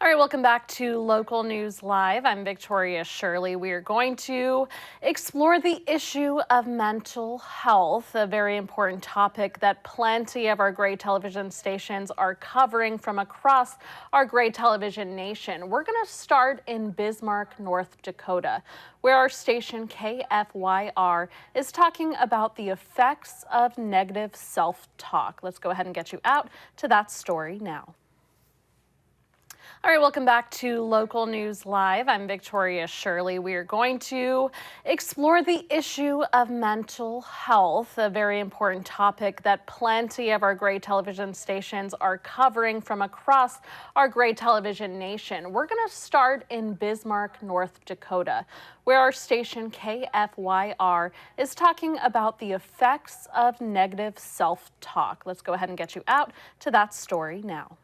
All right, welcome back to Local News Live. I'm Victoria Shirley. We are going to explore the issue of mental health, a very important topic that plenty of our great television stations are covering from across our great television nation. We're going to start in Bismarck, North Dakota, where our station KFYR is talking about the effects of negative self-talk. Let's go ahead and get you out to that story now. All right, welcome back to Local News Live. I'm Victoria Shirley. We are going to explore the issue of mental health, a very important topic that plenty of our great television stations are covering from across our great television nation. We're going to start in Bismarck, North Dakota, where our station KFYR is talking about the effects of negative self-talk. Let's go ahead and get you out to that story now.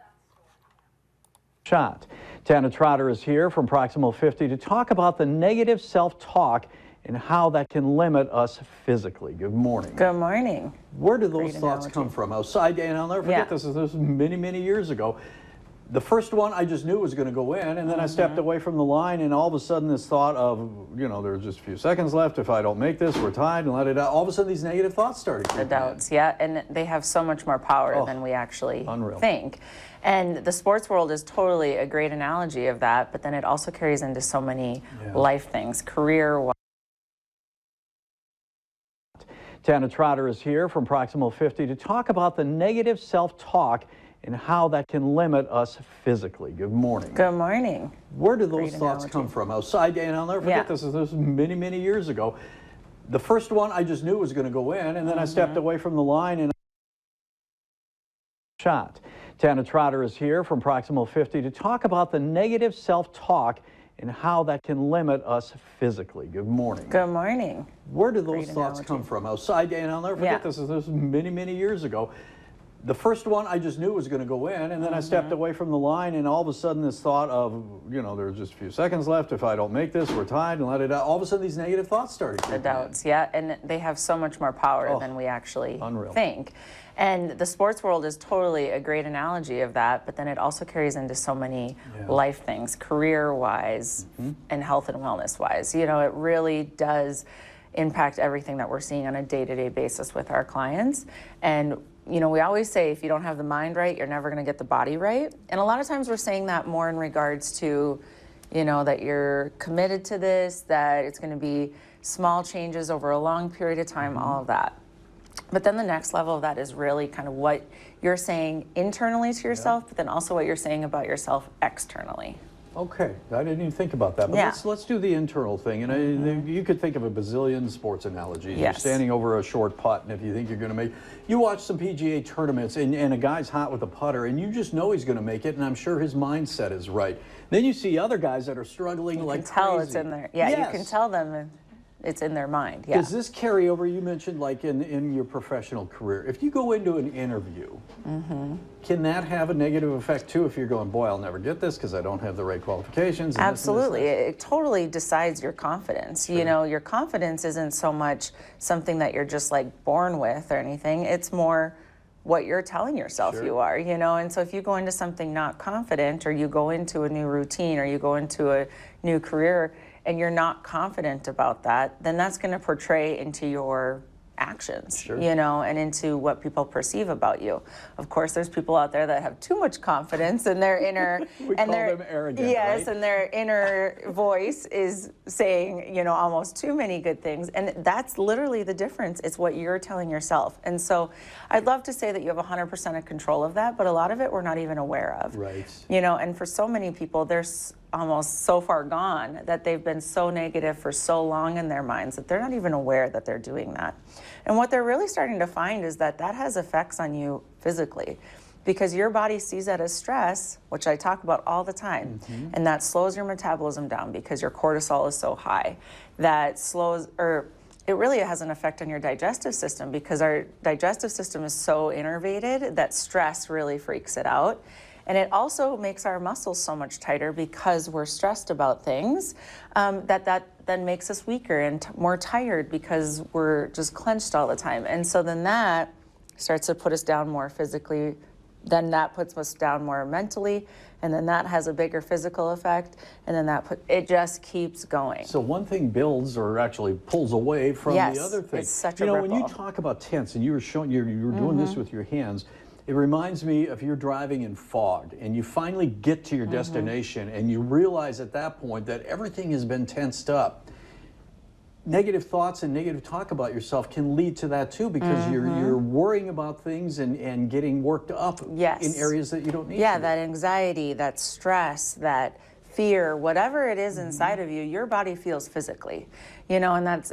Shot. Tana Trotter is here from Proximal 50 to talk about the negative self-talk and how that can limit us physically. Good morning. Good morning. Where do those thoughts come from? Outside, and I'll never forget this was many years ago. The first one I just knew was going to go in, and then I stepped away from the line, and all of a sudden this thought of, you know, there's just a few seconds left. If I don't make this, we're tied, and let it out. All of a sudden these negative thoughts started. The doubts, yeah, and they have so much more power than we actually think. And the sports world is totally a great analogy of that, but then it also carries into so many life things, career-wise. Tana Trotter is here from Proximal 50 to talk about the negative self-talk and how that can limit us physically. Good morning. Good morning. Where do those thoughts come from? Outside, and I'll never forget this was many years ago. The first one I just knew was going to go in, and then I stepped away from the line and shot. Tana Trotter is here from Proximal 50 to talk about the negative self-talk and how that can limit us physically. Good morning. Good morning. Where do those thoughts come from? Outside, and I'll never forget this was many years ago. The first one I just knew was going to go in, and then I stepped away from the line, and all of a sudden this thought of, you know, there's just a few seconds left. If I don't make this, we're tied, and let it out. All of a sudden these negative thoughts started. The doubts, yeah, and they have so much more power than we actually think. And the sports world is totally a great analogy of that, but then it also carries into so many life things, career-wise and health and wellness-wise. You know, it really does impact everything that we're seeing on a day-to-day basis with our clients. And you know, we always say if you don't have the mind right, you're never going to get the body right. And a lot of times we're saying that more in regards to, you know, that you're committed to this, that it's going to be small changes over a long period of time, all of that. But then the next level of that is really kind of what you're saying internally to yourself, but then also what you're saying about yourself externally. Okay, I didn't even think about that, but let's do the internal thing. And you could think of a bazillion sports analogies. You're standing over a short putt, and if you think you're going to make, you watch some PGA tournaments, and a guy's hot with a putter, and you just know he's going to make it, and I'm sure his mindset is right. Then you see other guys that are struggling like crazy. You can tell it's in there. Yeah, you can tell them it's in their mind. Yeah. Does this carry over? You mentioned like in your professional career. If you go into an interview, can that have a negative effect too if you're going, boy, I'll never get this because I don't have the right qualifications? And absolutely. It totally decides your confidence. You know, your confidence isn't so much something that you're just like born with or anything. It's more what you're telling yourself you are, you know. And so if you go into something not confident, or you go into a new routine, or you go into a new career and you're not confident about that, then that's going to portray into your actions, you know, and into what people perceive about you. Of course, there's people out there that have too much confidence in their inner, and them arrogant, and their inner voice is saying, you know, almost too many good things. And that's literally the difference. It's what you're telling yourself. And so I'd love to say that you have 100% of control of that, but a lot of it we're not even aware of. You know, and for so many people, there's almost so far gone that they've been so negative for so long in their minds that they're not even aware that they're doing that. And what they're really starting to find is that that has effects on you physically, because your body sees that as stress, which I talk about all the time, and that slows your metabolism down because your cortisol is so high. That slows, or it really has an effect on your digestive system, because our digestive system is so innervated that stress really freaks it out. And it also makes our muscles so much tighter because we're stressed about things, that then makes us weaker and more tired because we're just clenched all the time. And so then that starts to put us down more physically then that puts us down more mentally, and then that has a bigger physical effect, and then it just keeps going. So one thing builds or actually pulls away from the other thing. It's such a ripple. When you talk about tense, and you were showing, you were doing this with your hands, it reminds me of you're driving in fog and you finally get to your destination and you realize at that point that everything has been tensed up. Negative thoughts and negative talk about yourself can lead to that too, because you're worrying about things and getting worked up in areas that you don't need to. Yeah, that anxiety, that stress, that fear, whatever it is inside of you, your body feels physically, you know, and that's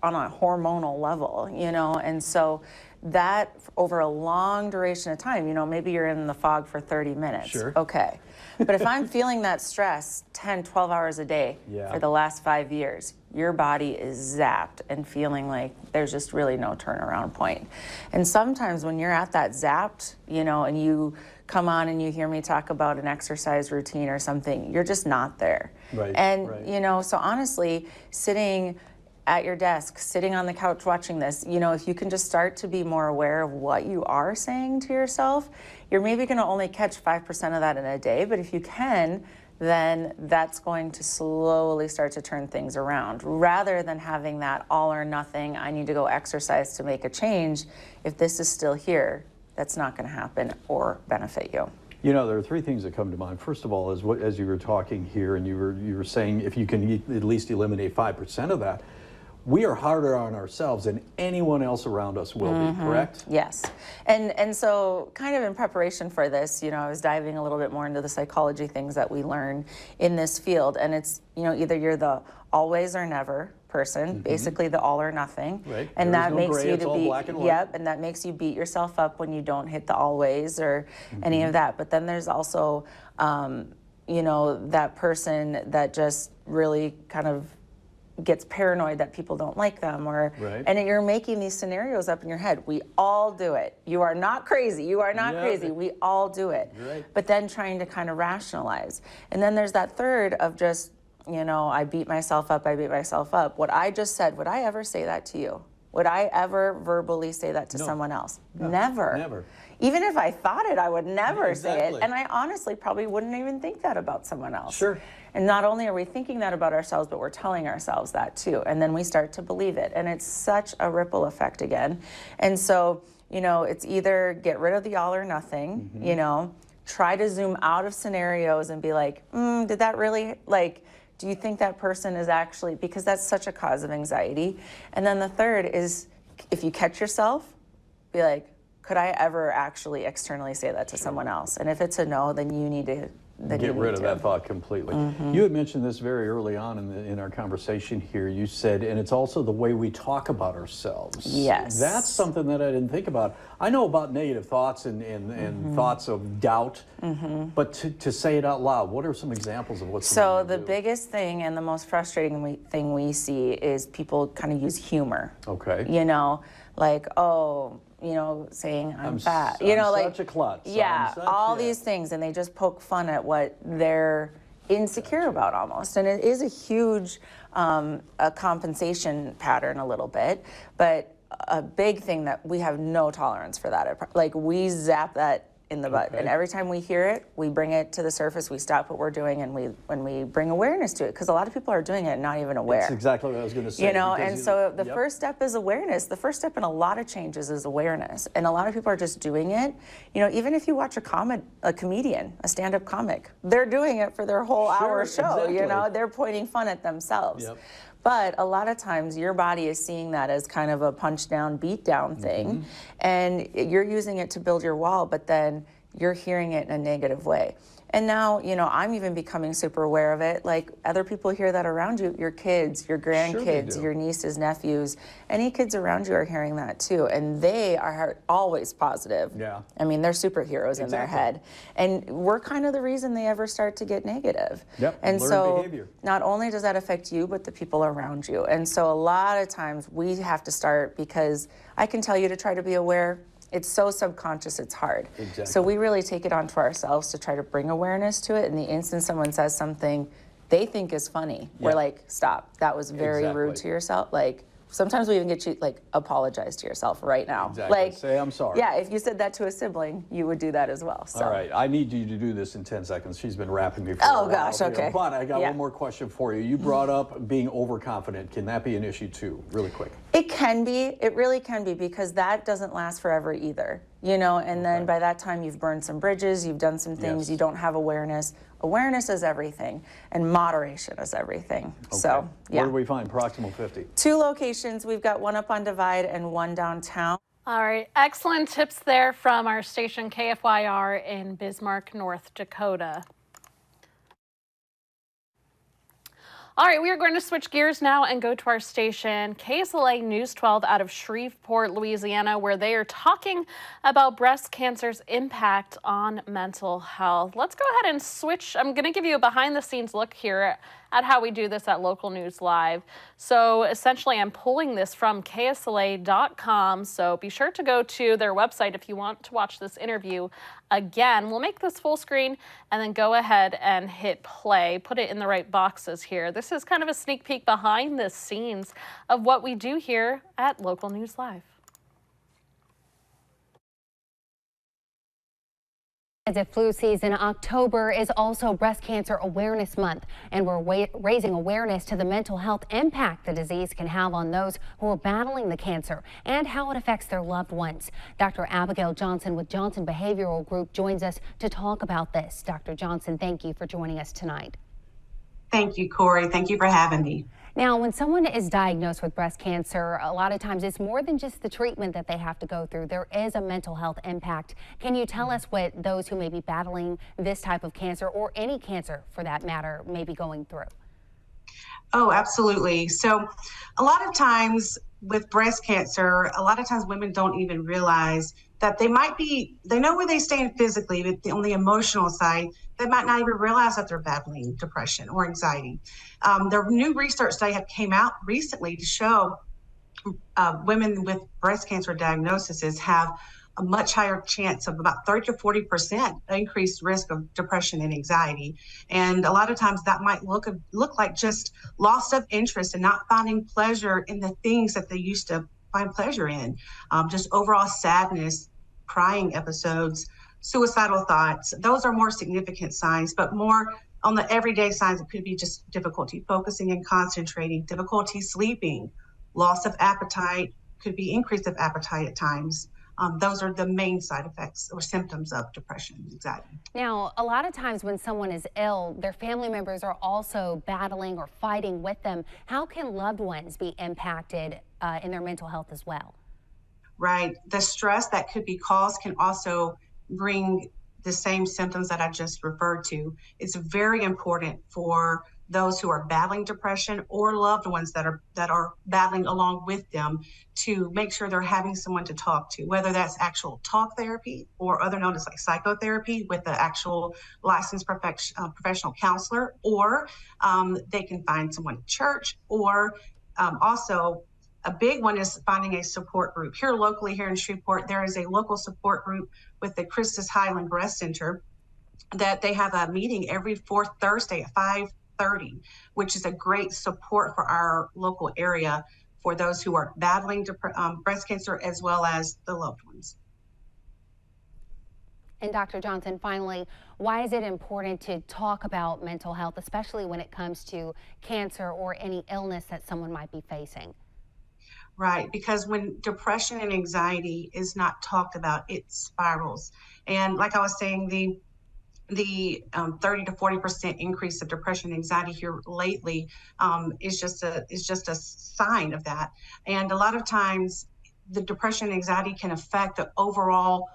on a hormonal level, you know, and so that over a long duration of time, you know, maybe you're in the fog for 30 minutes. Sure. Okay. But if I'm feeling that stress 10, 12 hours a day for the last 5 years, your body is zapped and feeling like there's just really no turnaround point. And sometimes when you're at that zapped, you know, and you come on and you hear me talk about an exercise routine or something, you're just not there. Right. And, you know, so honestly, sitting at your desk, sitting on the couch watching this, you know, if you can just start to be more aware of what you are saying to yourself, you're maybe going to only catch 5% of that in a day, but if you can, then that's going to slowly start to turn things around. Rather than having that all or nothing, I need to go exercise to make a change, if this is still here, that's not going to happen or benefit you. You know, there are three things that come to mind. First of all, as you were talking here and you were saying if you can at least eliminate 5% of that, we are harder on ourselves than anyone else around us will be, correct? Yes. And so kind of in preparation for this, you know, I was diving a little bit more into the psychology things that we learn in this field. And it's, you know, either you're the always or never person, basically the all or nothing. Right. And There is that no makes gray, you it's to all be, black and white. yep, and that makes you beat yourself up when you don't hit the always or any of that. But then there's also, you know, that person that just really kind of gets paranoid that people don't like them, or and you're making these scenarios up in your head. We all do it. You are not crazy. You are not crazy. We all do it. But then trying to kind of rationalize. And then there's that third of just, you know, I beat myself up, I beat myself up. What I just said, would I ever say that to you? Would I ever verbally say that to someone else? No, never. Never. Even if I thought it, I would never say it. And I honestly probably wouldn't even think that about someone else. Sure. And not only are we thinking that about ourselves, but we're telling ourselves that too. And then we start to believe it. And it's such a ripple effect again. And so, you know, it's either get rid of the all or nothing, you know, try to zoom out of scenarios and be like, did that really, like, do you think that person is actually, because that's such a cause of anxiety. And then the third is, if you catch yourself, be like, could I ever actually externally say that to someone else? And if it's a no, then you need to get rid of that thought completely. You had mentioned this very early on in our conversation here. You said, and it's also the way we talk about ourselves. Yes. That's something that I didn't think about. I know about negative thoughts and thoughts of doubt, but to say it out loud, what are some examples of what So the biggest thing and the most frustrating thing we see is people kind of use humor. Okay. You know, like, oh, you know, saying I'm fat, you know, I'm like such a klutz. Yeah, all these things, and they just poke fun at what they're insecure about almost, and it is a huge a compensation pattern a little bit, but a big thing that we have no tolerance for that. Like, we zap that in the butt, and every time we hear it, we bring it to the surface, we stop what we're doing, and we bring awareness to it, because a lot of people are doing it and not even aware. That's exactly what I was going to say. You know, and so the first step is awareness. The first step in a lot of changes is awareness, and a lot of people are just doing it. You know, even if you watch a comedian, a stand-up comic, they're doing it for their whole hour show. You know, they're pointing fun at themselves. But a lot of times your body is seeing that as kind of a punch down, beat down thing, and you're using it to build your wall, but then you're hearing it in a negative way. And now, you know, I'm even becoming super aware of it. Like, other people hear that around you, your kids, your grandkids, your nieces, nephews, any kids around you are hearing that too. And they are always positive. Yeah. I mean, they're superheroes in their head. And we're kind of the reason they ever start to get negative. And so behavior. Not only does that affect you, but the people around you. And so a lot of times we have to start, because I can tell you to try to be aware. It's so subconscious, it's hard. So we really take it onto ourselves to try to bring awareness to it. In the instant someone says something they think is funny, we're like, stop, that was very rude to yourself. Like, Sometimes we even get you like apologize to yourself right now. Exactly. Like, say I'm sorry. Yeah, if you said that to a sibling, you would do that as well. So. All right, I need you to do this in 10 seconds. She's been rapping me for a Oh while gosh, here. okay. But I got Yeah. one more question for you. You brought up being overconfident. Can that be an issue too? Really quick. It can be. It really can be, because that doesn't last forever either. You know, and then by that time you've burned some bridges, you've done some things, Yes. you don't have awareness. Awareness is everything, and moderation is everything. Okay. So, yeah. Where do we find Proximal 50? 2 locations. We've got one up on Divide and one downtown. All right, excellent tips there from our station KFYR in Bismarck, North Dakota. All right, we are going to switch gears now and go to our station, KSLA News 12 out of Shreveport, Louisiana, where they are talking about breast cancer's impact on mental health. Let's go ahead and switch. I'm going to give you a behind-the-scenes look here at how we do this at Local News Live. So essentially, I'm pulling this from KSLA.com, so be sure to go to their website if you want to watch this interview again. We'll make this full screen and then go ahead and hit play, put it in the right boxes here. This is kind of a sneak peek behind the scenes of what we do here at Local News Live. As if flu season, October is also Breast Cancer Awareness Month, and we're raising awareness to the mental health impact the disease can have on those who are battling the cancer and how it affects their loved ones. Dr. Abigail Johnson with Johnson Behavioral Group joins us to talk about this. Dr. Johnson, thank you for joining us tonight. Thank you, Corey. Thank you for having me. Now, when someone is diagnosed with breast cancer, a lot of times it's more than just the treatment that they have to go through. There is a mental health impact. Can you tell us what those who may be battling this type of cancer, or any cancer for that matter, may be going through? Oh, absolutely. So a lot of times with breast cancer, a lot of times women don't even realize that they know where they stand physically, but on the emotional side, they might not even realize that they're battling depression or anxiety. There new research that came out recently to show women with breast cancer diagnoses have a much higher chance of about 30 to 40% increased risk of depression and anxiety. And a lot of times that might look like just loss of interest and not finding pleasure in the things that they used to find pleasure in. Just overall sadness, crying episodes, suicidal thoughts. Those are more significant signs, but more on the everyday signs, it could be just difficulty focusing and concentrating, difficulty sleeping, loss of appetite, could be increase of appetite at times. Those are the main side effects or symptoms of depression and anxiety. Now, a lot of times when someone is ill, their family members are also battling or fighting with them. How can loved ones be impacted in their mental health as well? Right. The stress that could be caused can also bring the same symptoms that I just referred to. It's very important for those who are battling depression or loved ones that are battling along with them to make sure they're having someone to talk to, whether that's actual talk therapy or other known as like psychotherapy with the actual licensed professional counselor, or they can find someone at church, or also a big one is finding a support group. Here locally, here in Shreveport, there is a local support group with the Christus Highland Breast Center that they have a meeting every fourth Thursday at 5:30, which is a great support for our local area for those who are battling breast cancer as well as the loved ones. And Dr. Johnson, finally, why is it important to talk about mental health, especially when it comes to cancer or any illness that someone might be facing? Right, because when depression and anxiety is not talked about, it spirals. And like I was saying, the 30 to 40% increase of depression and anxiety here lately is just a sign of that. And a lot of times, the depression and anxiety can affect the overall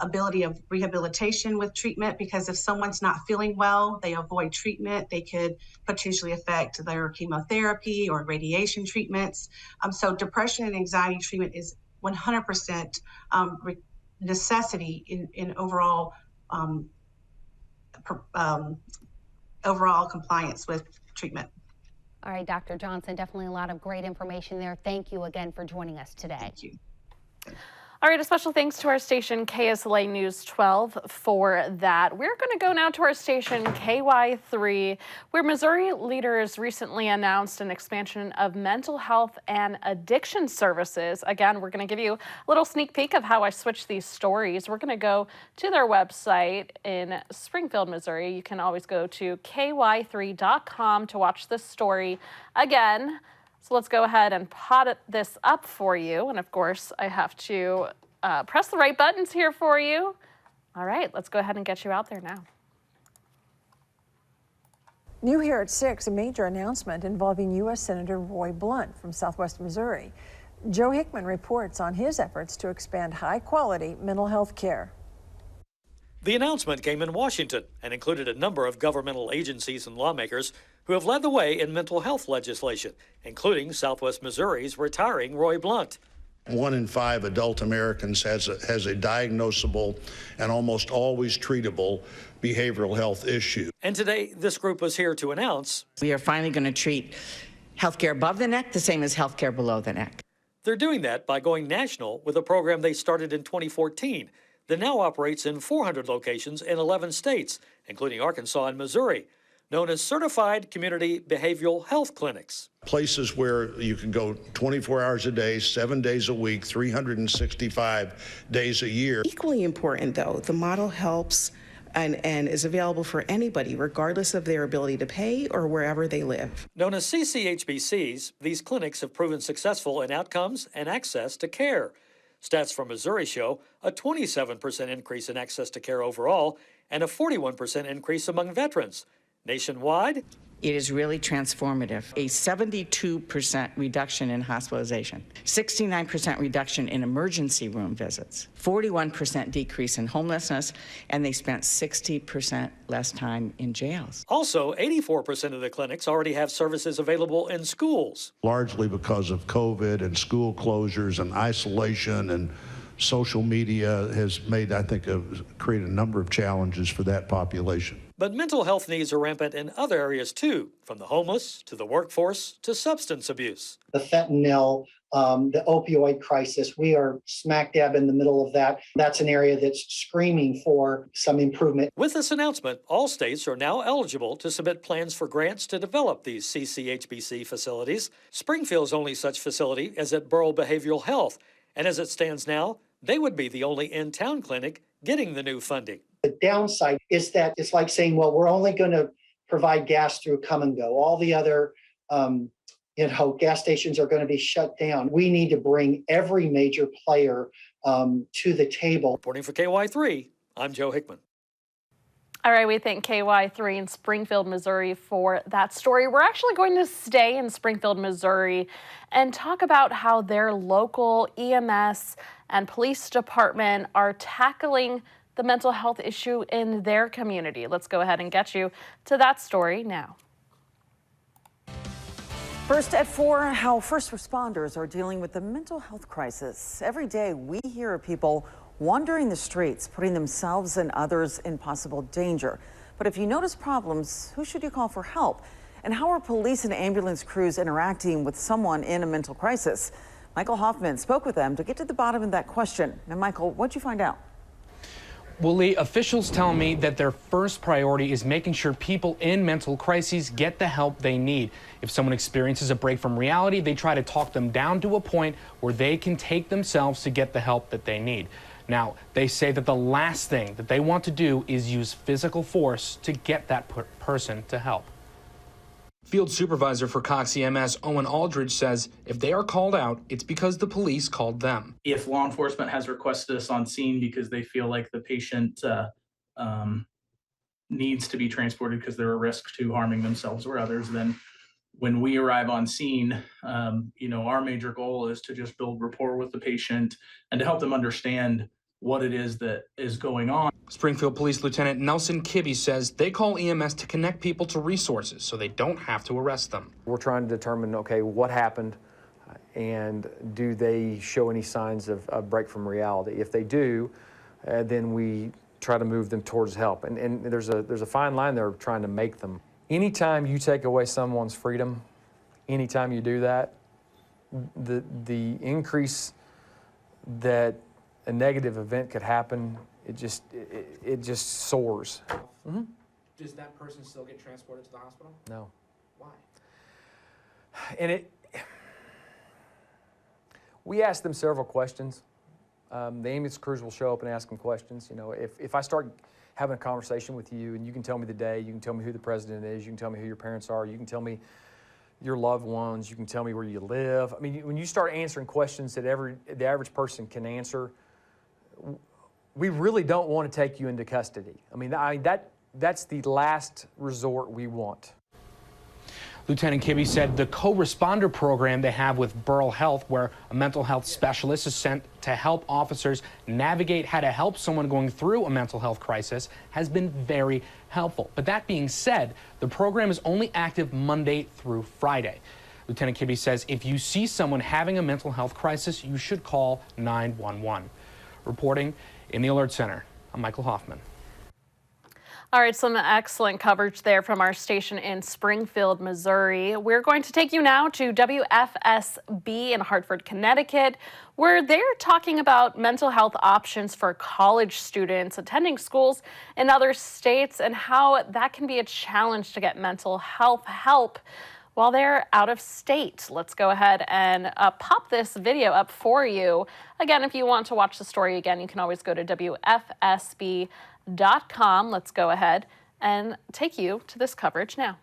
ability of rehabilitation with treatment, because if someone's not feeling well, they avoid treatment, they could potentially affect their chemotherapy or radiation treatments. So depression and anxiety treatment is 100% necessity in overall overall compliance with treatment. All right, Dr. Johnson, definitely a lot of great information there. Thank you again for joining us today. Thank you. All right, a special thanks to our station KSLA News 12 for that. We're going to go now to our station KY3, where Missouri leaders recently announced an expansion of mental health and addiction services. Again, we're going to give you a little sneak peek of how I switch these stories. We're going to go to their website in Springfield, Missouri. You can always go to ky3.com to watch this story again. So let's go ahead and pot this up for you. And of course, I have to press the right buttons here for you. All right, let's go ahead and get you out there now. New here at 6, a major announcement involving U.S. Senator Roy Blunt from Southwest Missouri. Joe Hickman reports on his efforts to expand high-quality mental health care. The announcement came in Washington and included a number of governmental agencies and lawmakers who have led the way in mental health legislation, including Southwest Missouri's retiring Roy Blunt. 1 in 5 adult Americans has a diagnosable and almost always treatable behavioral health issue. And today, this group was here to announce we are finally going to treat healthcare above the neck the same as healthcare below the neck. They're doing that by going national with a program they started in 2014 that now operates in 400 locations in 11 states, including Arkansas and Missouri, known as Certified Community Behavioral Health Clinics. Places where you can go 24 hours a day, 7 days a week, 365 days a year. Equally important, though, the model helps and is available for anybody, regardless of their ability to pay or wherever they live. Known as CCHBCs, these clinics have proven successful in outcomes and access to care. Stats from Missouri show a 27% increase in access to care overall and a 41% increase among veterans. Nationwide, it is really transformative. A 72% reduction in hospitalization, 69% reduction in emergency room visits, 41% decrease in homelessness, and they spent 60% less time in jails. Also, 84% of the clinics already have services available in schools. Largely because of COVID and school closures and isolation and social media has made, I think, created a number of challenges for that population. But mental health needs are rampant in other areas too, from the homeless to the workforce to substance abuse. The fentanyl, the opioid crisis, we are smack dab in the middle of that. That's an area that's screaming for some improvement. With this announcement, all states are now eligible to submit plans for grants to develop these CCHBC facilities. Springfield's only such facility is at Burrell Behavioral Health, and as it stands now, they would be the only in-town clinic getting the new funding. The downside is that it's like saying, well, we're only going to provide gas through Come and Go. All the other gas stations are going to be shut down. We need to bring every major player to the table. Reporting for KY3, I'm Joe Hickman. All right, we thank KY3 in Springfield, Missouri for that story. We're actually going to stay in Springfield, Missouri and talk about how their local EMS and police department are tackling the mental health issue in their community. Let's go ahead and get you to that story now. First at 4, how first responders are dealing with the mental health crisis. Every day we hear of people wandering the streets, putting themselves and others in possible danger. But if you notice problems, who should you call for help? And how are police and ambulance crews interacting with someone in a mental crisis? Michael Hoffman spoke with them to get to the bottom of that question. Now, Michael, what'd you find out? Well, Lee, officials tell me that their first priority is making sure people in mental crises get the help they need. If someone experiences a break from reality, they try to talk them down to a point where they can take themselves to get the help that they need. Now, they say that the last thing that they want to do is use physical force to get that person to help. Field Supervisor for Cox EMS, Owen Aldridge, says if they are called out, it's because the police called them. If law enforcement has requested us on scene because they feel like the patient needs to be transported because they're a risk to harming themselves or others, then when we arrive on scene, our major goal is to just build rapport with the patient and to help them understand what it is that is going on. Springfield Police Lieutenant Nelson Kibbe says they call EMS to connect people to resources so they don't have to arrest them. We're trying to determine, okay, what happened and do they show any signs of a break from reality? If they do, then we try to move them towards help. And there's a fine line there trying to make them. Anytime you take away someone's freedom, anytime you do that, the increase that a negative event could happen, it just soars. Mm-hmm. Does that person still get transported to the hospital? No. Why? And we asked them several questions. The ambulance crews will show up and ask them questions. You know, if I start having a conversation with you and you can tell me the day, you can tell me who the president is, you can tell me who your parents are, you can tell me your loved ones, you can tell me where you live. I mean, when you start answering questions that the average person can answer, we really don't want to take you into custody. I mean, that's the last resort we want. Lieutenant Kibbe said the co-responder program they have with Burrell Health, where a mental health specialist is sent to help officers navigate how to help someone going through a mental health crisis, has been very helpful. But that being said, the program is only active Monday through Friday. Lieutenant Kibbe says if you see someone having a mental health crisis, you should call 911. Reporting in the Alert Center, I'm Michael Hoffman. All right, some excellent coverage there from our station in Springfield, Missouri. We're going to take you now to WFSB in Hartford, Connecticut, where they're talking about mental health options for college students attending schools in other states and how that can be a challenge to get mental health help while they're out of state. Let's go ahead and pop this video up for you. Again, if you want to watch the story again, you can always go to WFSB.com. Let's go ahead and take you to this coverage now.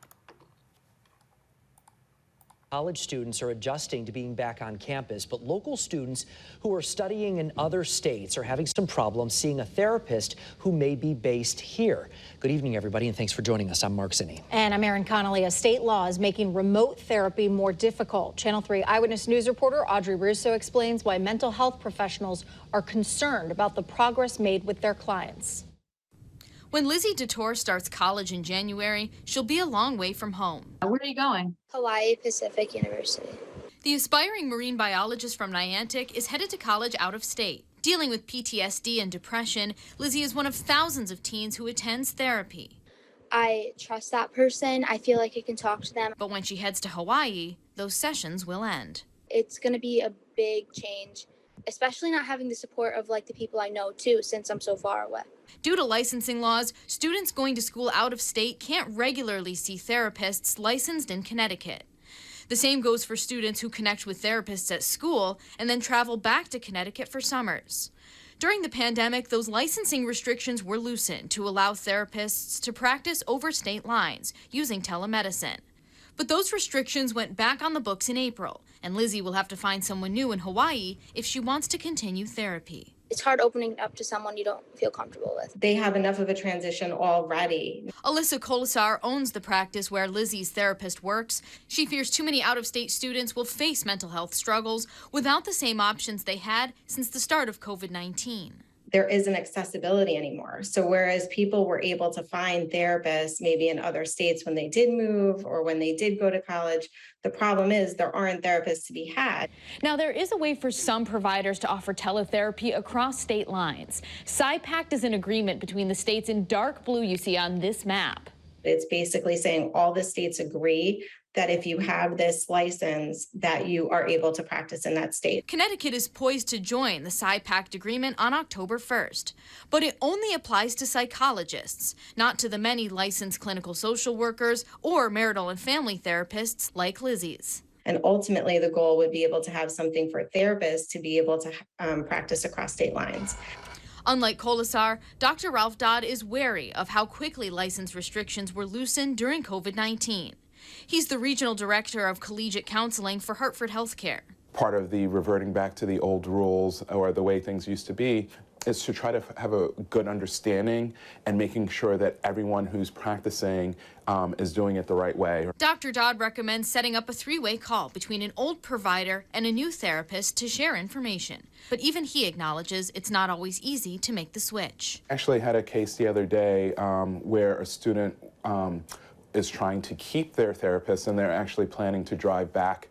College students are adjusting to being back on campus, but local students who are studying in other states are having some problems seeing a therapist who may be based here. Good evening, everybody, and thanks for joining us. I'm Mark Zinni. And I'm Erin Connolly. A state law is making remote therapy more difficult. Channel 3 Eyewitness News reporter Audrey Russo explains why mental health professionals are concerned about the progress made with their clients. When Lizzie DeTore starts college in January, she'll be a long way from home. Where are you going? Hawaii Pacific University. The aspiring marine biologist from Niantic is headed to college out of state. Dealing with PTSD and depression, Lizzie is one of thousands of teens who attends therapy. I trust that person. I feel like I can talk to them. But when she heads to Hawaii, those sessions will end. It's going to be a big change, especially not having the support of the people I know too, since I'm so far away. Due to licensing laws, students going to school out of state can't regularly see therapists licensed in Connecticut. The same goes for students who connect with therapists at school and then travel back to Connecticut for summers. During the pandemic, those licensing restrictions were loosened to allow therapists to practice over state lines using telemedicine. But those restrictions went back on the books in April, and Lizzie will have to find someone new in Hawaii if she wants to continue therapy. It's hard opening up to someone you don't feel comfortable with. They have enough of a transition already. Alyssa Colasar owns the practice where Lizzie's therapist works. She fears too many out-of-state students will face mental health struggles without the same options they had since the start of COVID-19. There isn't accessibility anymore. So whereas people were able to find therapists maybe in other states when they did move or when they did go to college, the problem is there aren't therapists to be had. Now, there is a way for some providers to offer teletherapy across state lines. SciPact is an agreement between the states in dark blue you see on this map. It's basically saying all the states agree that if you have this license, that you are able to practice in that state. Connecticut is poised to join the SciPact agreement on October 1st, but it only applies to psychologists, not to the many licensed clinical social workers or marital and family therapists like Lizzie's. And ultimately, the goal would be able to have something for therapists to be able to practice across state lines. Unlike Colasar, Dr. Ralph Dodd is wary of how quickly license restrictions were loosened during COVID-19. He's the regional director of collegiate counseling for Hartford Healthcare. Part of the reverting back to the old rules or the way things used to be is to try to have a good understanding and making sure that everyone who's practicing is doing it the right way. Dr. Dodd recommends setting up a three-way call between an old provider and a new therapist to share information. But even he acknowledges it's not always easy to make the switch. Actually, I had a case the other day where a student is trying to keep their therapist, and they're actually planning to drive back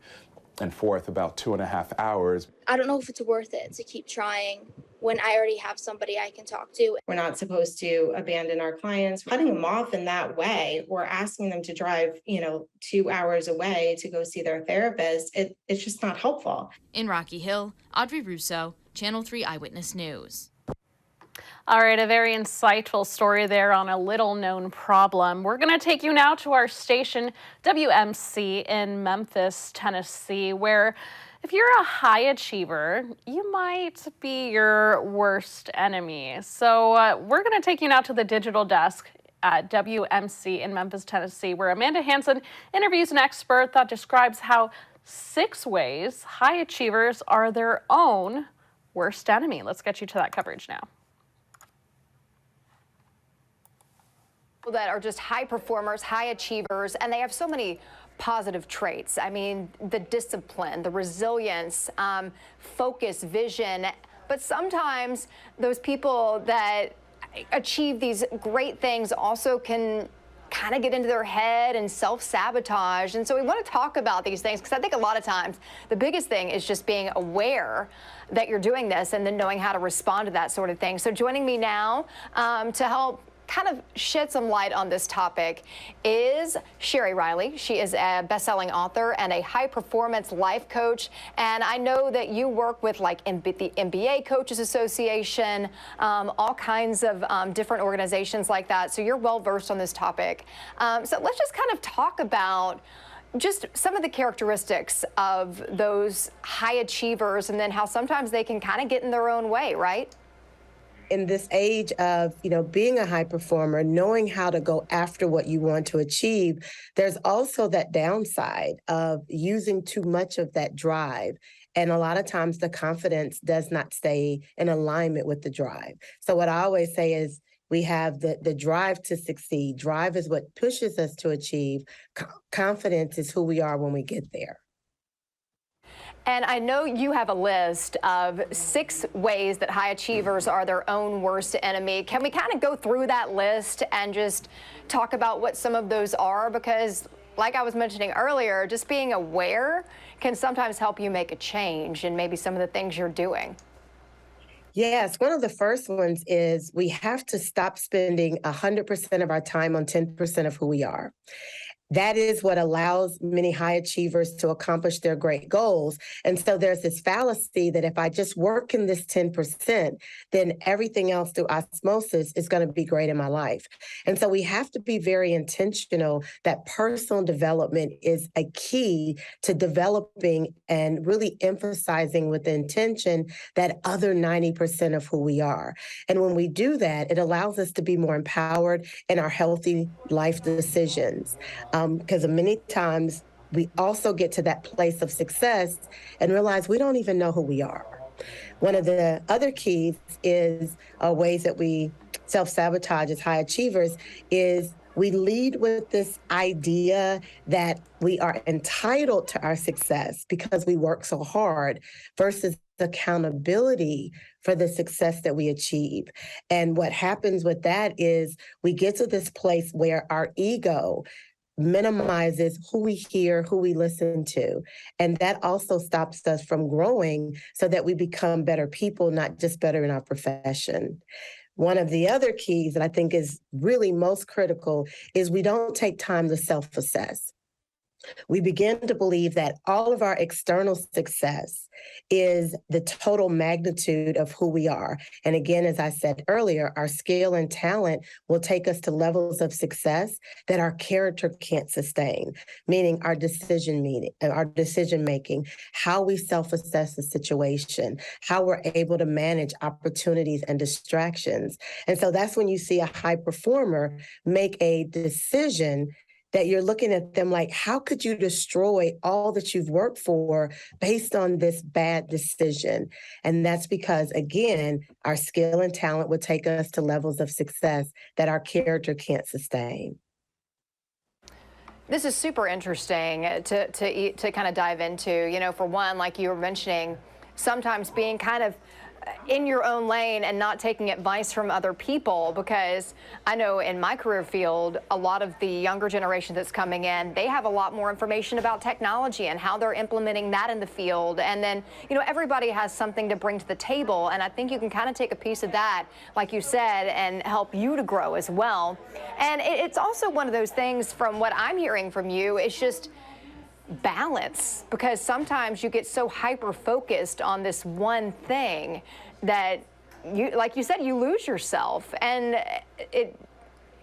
and forth about 2.5 hours. I don't know if it's worth it to keep trying when I already have somebody I can talk to. We're not supposed to abandon our clients. Cutting them off in that way or asking them to drive, 2 hours away to go see their therapist, it's just not helpful. In Rocky Hill, Audrey Russo, Channel 3 Eyewitness News. All right, a very insightful story there on a little-known problem. We're going to take you now to our station, WMC in Memphis, Tennessee, where if you're a high achiever, you might be your worst enemy. So we're going to take you now to the digital desk at WMC in Memphis, Tennessee, where Amanda Hansen interviews an expert that describes how 6 ways high achievers are their own worst enemy. Let's get you to that coverage now. That are just high performers, high achievers, and they have so many positive traits. I mean, the discipline, the resilience, focus, vision. But sometimes those people that achieve these great things also can kind of get into their head and self-sabotage. And so we want to talk about these things because I think a lot of times the biggest thing is just being aware that you're doing this and then knowing how to respond to that sort of thing. So joining me now to help kind of shed some light on this topic is Sherry Riley. She is a best-selling author and a high-performance life coach. And I know that you work with like the NBA Coaches Association, all kinds of different organizations like that. So you're well-versed on this topic. So let's just kind of talk about just some of the characteristics of those high achievers and then how sometimes they can kind of get in their own way, right? In this age of, being a high performer, knowing how to go after what you want to achieve, there's also that downside of using too much of that drive. And a lot of times the confidence does not stay in alignment with the drive. So what I always say is we have the drive to succeed. Drive is what pushes us to achieve. Confidence is who we are when we get there. And I know you have a list of 6 ways that high achievers are their own worst enemy. Can we kind of go through that list and just talk about what some of those are? Because like I was mentioning earlier, just being aware can sometimes help you make a change in maybe some of the things you're doing. Yes, one of the first ones is we have to stop spending 100% of our time on 10% of who we are. That is what allows many high achievers to accomplish their great goals. And so there's this fallacy that if I just work in this 10%, then everything else through osmosis is going to be great in my life. And so we have to be very intentional that personal development is a key to developing and really emphasizing with the intention that other 90% of who we are. And when we do that, it allows us to be more empowered in our healthy life decisions. Because many times we also get to that place of success and realize we don't even know who we are. One of the other keys is ways that we self-sabotage as high achievers is we lead with this idea that we are entitled to our success because we work so hard versus accountability for the success that we achieve. And what happens with that is we get to this place where our ego minimizes who we hear, who we listen to. And that also stops us from growing so that we become better people, not just better in our profession. One of the other keys that I think is really most critical is we don't take time to self-assess. We begin to believe that all of our external success is the total magnitude of who we are. And again, as I said earlier, our skill and talent will take us to levels of success that our character can't sustain, meaning our decision making, how we self-assess the situation, how we're able to manage opportunities and distractions. And so that's when you see a high performer make a decision that you're looking at them like, how could you destroy all that you've worked for based on this bad decision? And that's because, again, our skill and talent would take us to levels of success that our character can't sustain. This is super interesting to kind of dive into. For one, like you were mentioning, sometimes being kind of in your own lane and not taking advice from other people, because I know in my career field, a lot of the younger generation that's coming in, they have a lot more information about technology and how they're implementing that in the field. And then, you know, everybody has something to bring to the table. And I think you can kind of take a piece of that, like you said, and help you to grow as well. And it's also one of those things, from what I'm hearing from you, it's just balance, because sometimes you get so hyper focused on this one thing that you, like you said, you lose yourself, and it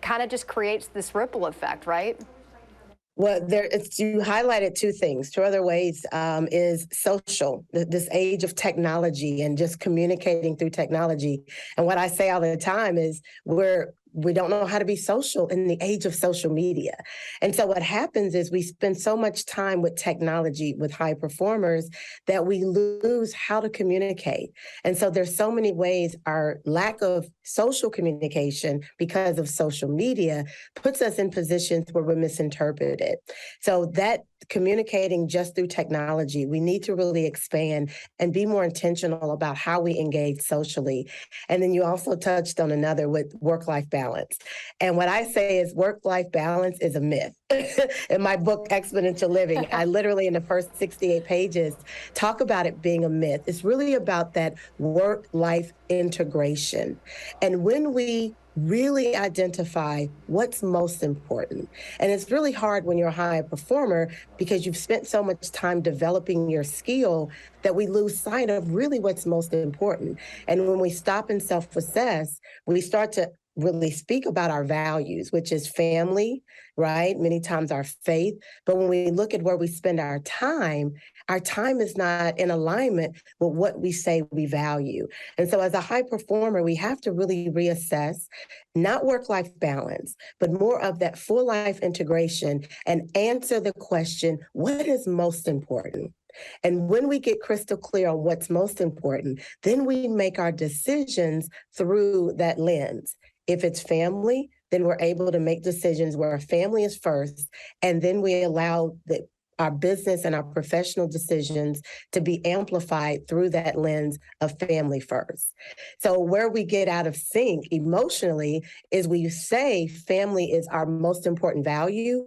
kind of just creates this ripple effect, right? Well, you highlighted two things. Two other ways is social, this age of technology and just communicating through technology. And what I say all the time is we don't know how to be social in the age of social media. And so what happens is we spend so much time with technology, with high performers, that we lose how to communicate. And so there's so many ways our lack of social communication because of social media puts us in positions where we're misinterpreted. So that communicating just through technology, we need to really expand and be more intentional about how we engage socially. And then you also touched on another with work-life balance. And what I say is work-life balance is a myth. In my book, Exponential Living, I literally in the first 68 pages talk about it being a myth. It's really about that work-life integration. And when we really identify what's most important. And it's really hard when you're a high performer because you've spent so much time developing your skill that we lose sight of really what's most important. And when we stop and self-assess, we start to really speak about our values, which is family, right? Many times our faith. But when we look at where we spend our time is not in alignment with what we say we value. And so as a high performer, we have to really reassess, not work-life balance, but more of that full life integration and answer the question, what is most important? And when we get crystal clear on what's most important, then we make our decisions through that lens. If it's family, then we're able to make decisions where our family is first, and then we allow our business and our professional decisions to be amplified through that lens of family first. So where we get out of sync emotionally is we say family is our most important value,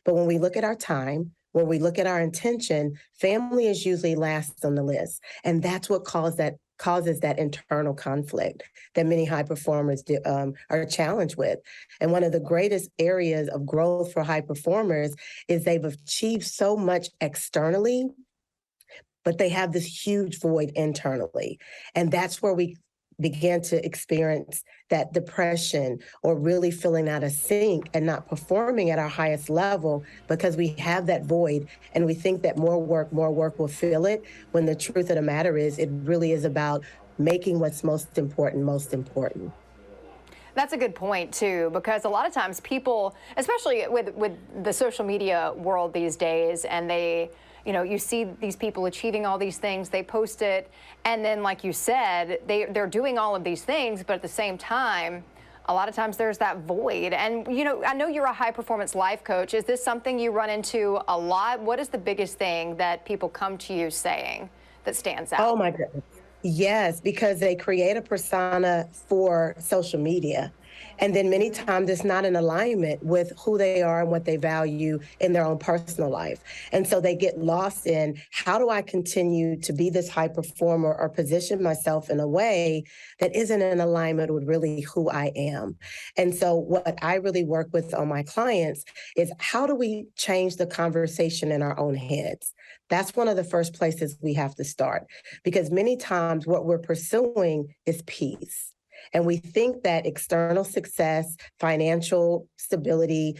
but when we look at our time, when we look at our intention, family is usually last on the list. And that's what causes that internal conflict that many high performers are challenged with. And one of the greatest areas of growth for high performers is they've achieved so much externally, but they have this huge void internally. And that's where we begin to experience that depression or really feeling out of sync and not performing at our highest level because we have that void and we think that more work will fill it, when the truth of the matter is it really is about making what's most important most important. That's a good point, too, because a lot of times people, especially with the social media world these days, and you see these people achieving all these things, they post it, and then, like you said, they're doing all of these things, but at the same time, a lot of times there's that void. And, I know you're a high-performance life coach. Is this something you run into a lot? What is the biggest thing that people come to you saying that stands out? Oh, my goodness. Yes, because they create a persona for social media. And then many times it's not in alignment with who they are and what they value in their own personal life. And so they get lost in, how do I continue to be this high performer or position myself in a way that isn't in alignment with really who I am? And so what I really work with on my clients is, how do we change the conversation in our own heads? That's one of the first places we have to start, because many times what we're pursuing is peace. And we think that external success, financial stability,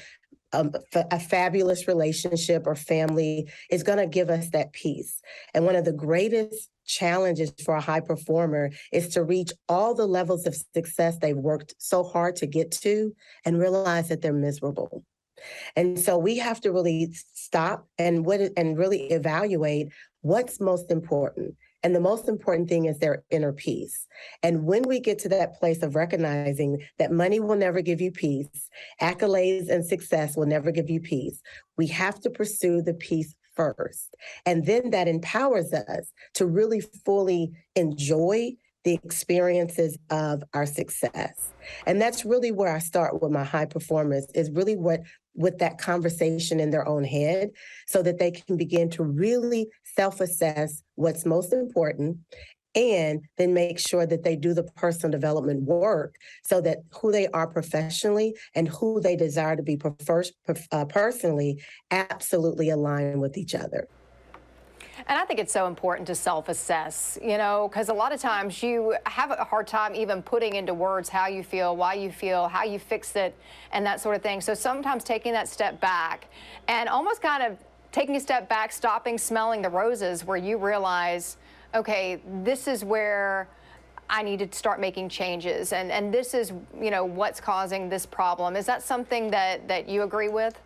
a fabulous relationship or family is going to give us that peace. And one of the greatest challenges for a high performer is to reach all the levels of success they've worked so hard to get to and realize that they're miserable. And so we have to really stop and really evaluate what's most important. And the most important thing is their inner peace. And when we get to that place of recognizing that money will never give you peace, accolades and success will never give you peace, we have to pursue the peace first. And then that empowers us to really fully enjoy the experiences of our success. And that's really where I start with my high performers, is really with that conversation in their own head, so that they can begin to really self-assess what's most important, and then make sure that they do the personal development work so that who they are professionally and who they desire to be personally absolutely align with each other. And I think it's so important to self-assess, you know, because a lot of times you have a hard time even putting into words how you feel, why you feel, how you fix it, and that sort of thing. So sometimes taking that step back and almost kind of taking a step back, stopping, smelling the roses, where you realize, okay, this is where I need to start making changes, and this is, you know, what's causing this problem. Is that something that you agree with?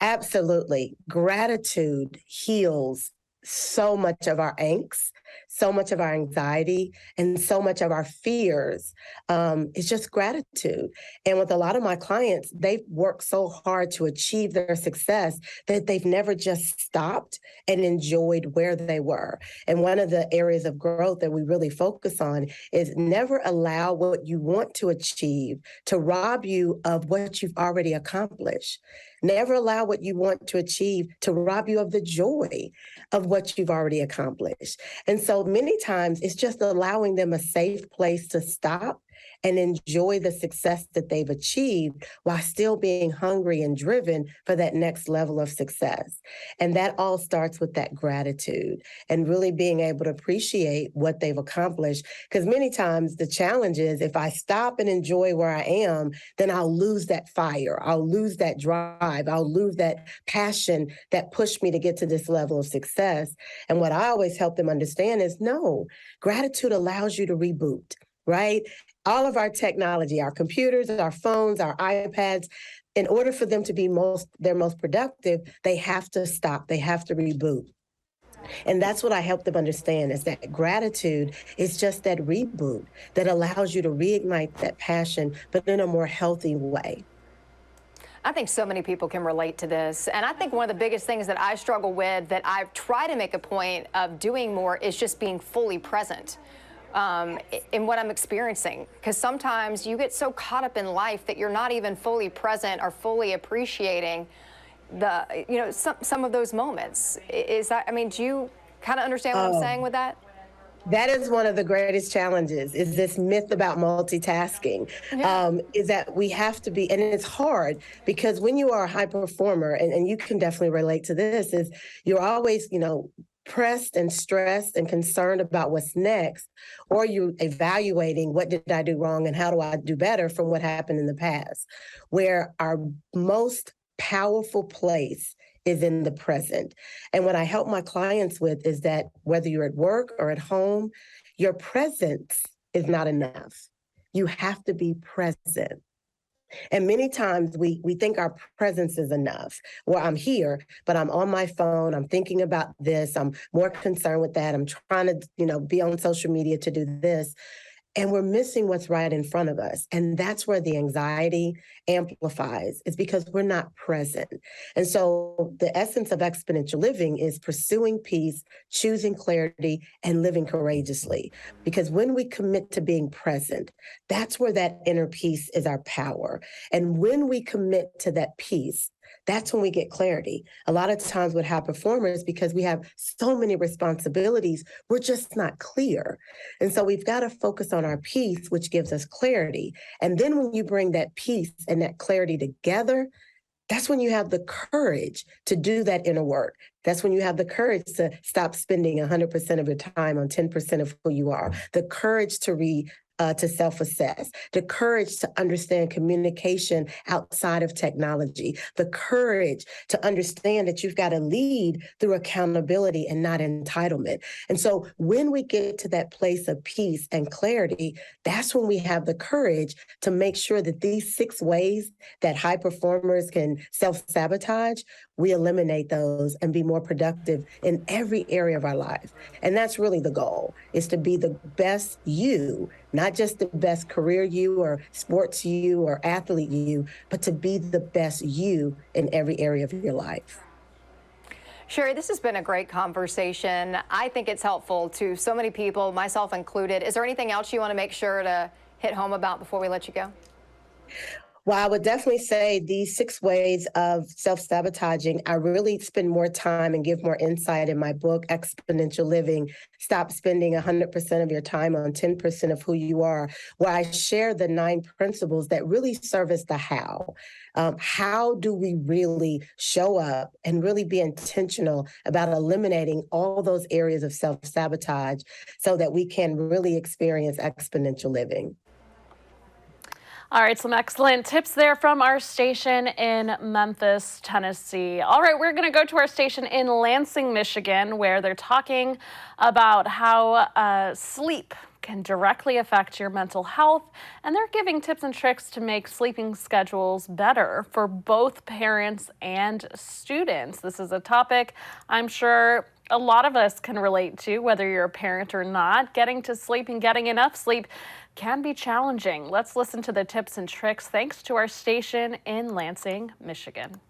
Absolutely. Gratitude heals so much of our angst, so much of our anxiety, and so much of our fears. It's just gratitude. And with a lot of my clients, they've worked so hard to achieve their success that they've never just stopped and enjoyed where they were. And one of the areas of growth that we really focus on is never allow what you want to achieve to rob you of what you've already accomplished. Never allow what you want to achieve to rob you of the joy of what you've already accomplished. And so many times it's just allowing them a safe place to stop and enjoy the success that they've achieved while still being hungry and driven for that next level of success. And that all starts with that gratitude and really being able to appreciate what they've accomplished. Because many times the challenge is, if I stop and enjoy where I am, then I'll lose that fire. I'll lose that drive. I'll lose that passion that pushed me to get to this level of success. And what I always help them understand is, no, gratitude allows you to reboot, right? All of our technology, our computers, our phones, our iPads, in order for them to be their most productive, they have to stop, they have to reboot. And that's what I help them understand, is that gratitude is just that reboot that allows you to reignite that passion, but in a more healthy way. I think so many people can relate to this. And I think one of the biggest things that I struggle with, that I try to make a point of doing more, is just being fully present in what I'm experiencing. Because sometimes you get so caught up in life that you're not even fully present or fully appreciating some of those moments. Is that, I mean, do you kind of understand what I'm saying with that? That is one of the greatest challenges, is this myth about multitasking, is that we have to be, and it's hard because when you are a high performer, and you can definitely relate to this, is you're always, pressed and stressed and concerned about what's next, or you're evaluating what did I do wrong and how do I do better from what happened in the past, where our most powerful place is in the present. And what I help my clients with is that whether you're at work or at home, your presence is not enough. You have to be present. And many times we think our presence is enough. Well, I'm here, but I'm on my phone. I'm thinking about this. I'm more concerned with that. I'm trying to, be on social media to do this. And we're missing what's right in front of us. And that's where the anxiety amplifies, is because we're not present. And so the essence of exponential living is pursuing peace, choosing clarity, and living courageously. Because when we commit to being present, that's where that inner peace is our power. And when we commit to that peace, that's when we get clarity. A lot of times with high performers, because we have so many responsibilities, we're just not clear. And so we've got to focus on our peace, which gives us clarity. And then when you bring that peace and that clarity together, that's when you have the courage to do that inner work. That's when you have the courage to stop spending 100% of your time on 10% of who you are, the courage to self-assess, the courage to understand communication outside of technology, the courage to understand that you've got to lead through accountability and not entitlement. And so when we get to that place of peace and clarity, that's when we have the courage to make sure that these 6 ways that high performers can self-sabotage, we eliminate those and be more productive in every area of our life. And that's really the goal, is to be the best you, not just the best career you or sports you or athlete you, but to be the best you in every area of your life. Sherry, this has been a great conversation. I think it's helpful to so many people, myself included. Is there anything else you want to make sure to hit home about before we let you go? Well, I would definitely say these 6 ways of self-sabotaging, I really spend more time and give more insight in my book, Exponential Living, Stop Spending 100% of Your Time on 10% of Who You Are, where I share the 9 principles that really serve as the how. How do we really show up and really be intentional about eliminating all those areas of self-sabotage so that we can really experience exponential living? All right, some excellent tips there from our station in Memphis, Tennessee. All right, we're going to go to our station in Lansing, Michigan, where they're talking about how sleep can directly affect your mental health, and they're giving tips and tricks to make sleeping schedules better for both parents and students. This is a topic I'm sure a lot of us can relate to, whether you're a parent or not. Getting to sleep and getting enough sleep can be challenging. Let's listen to the tips and tricks thanks to our station in Lansing, Michigan.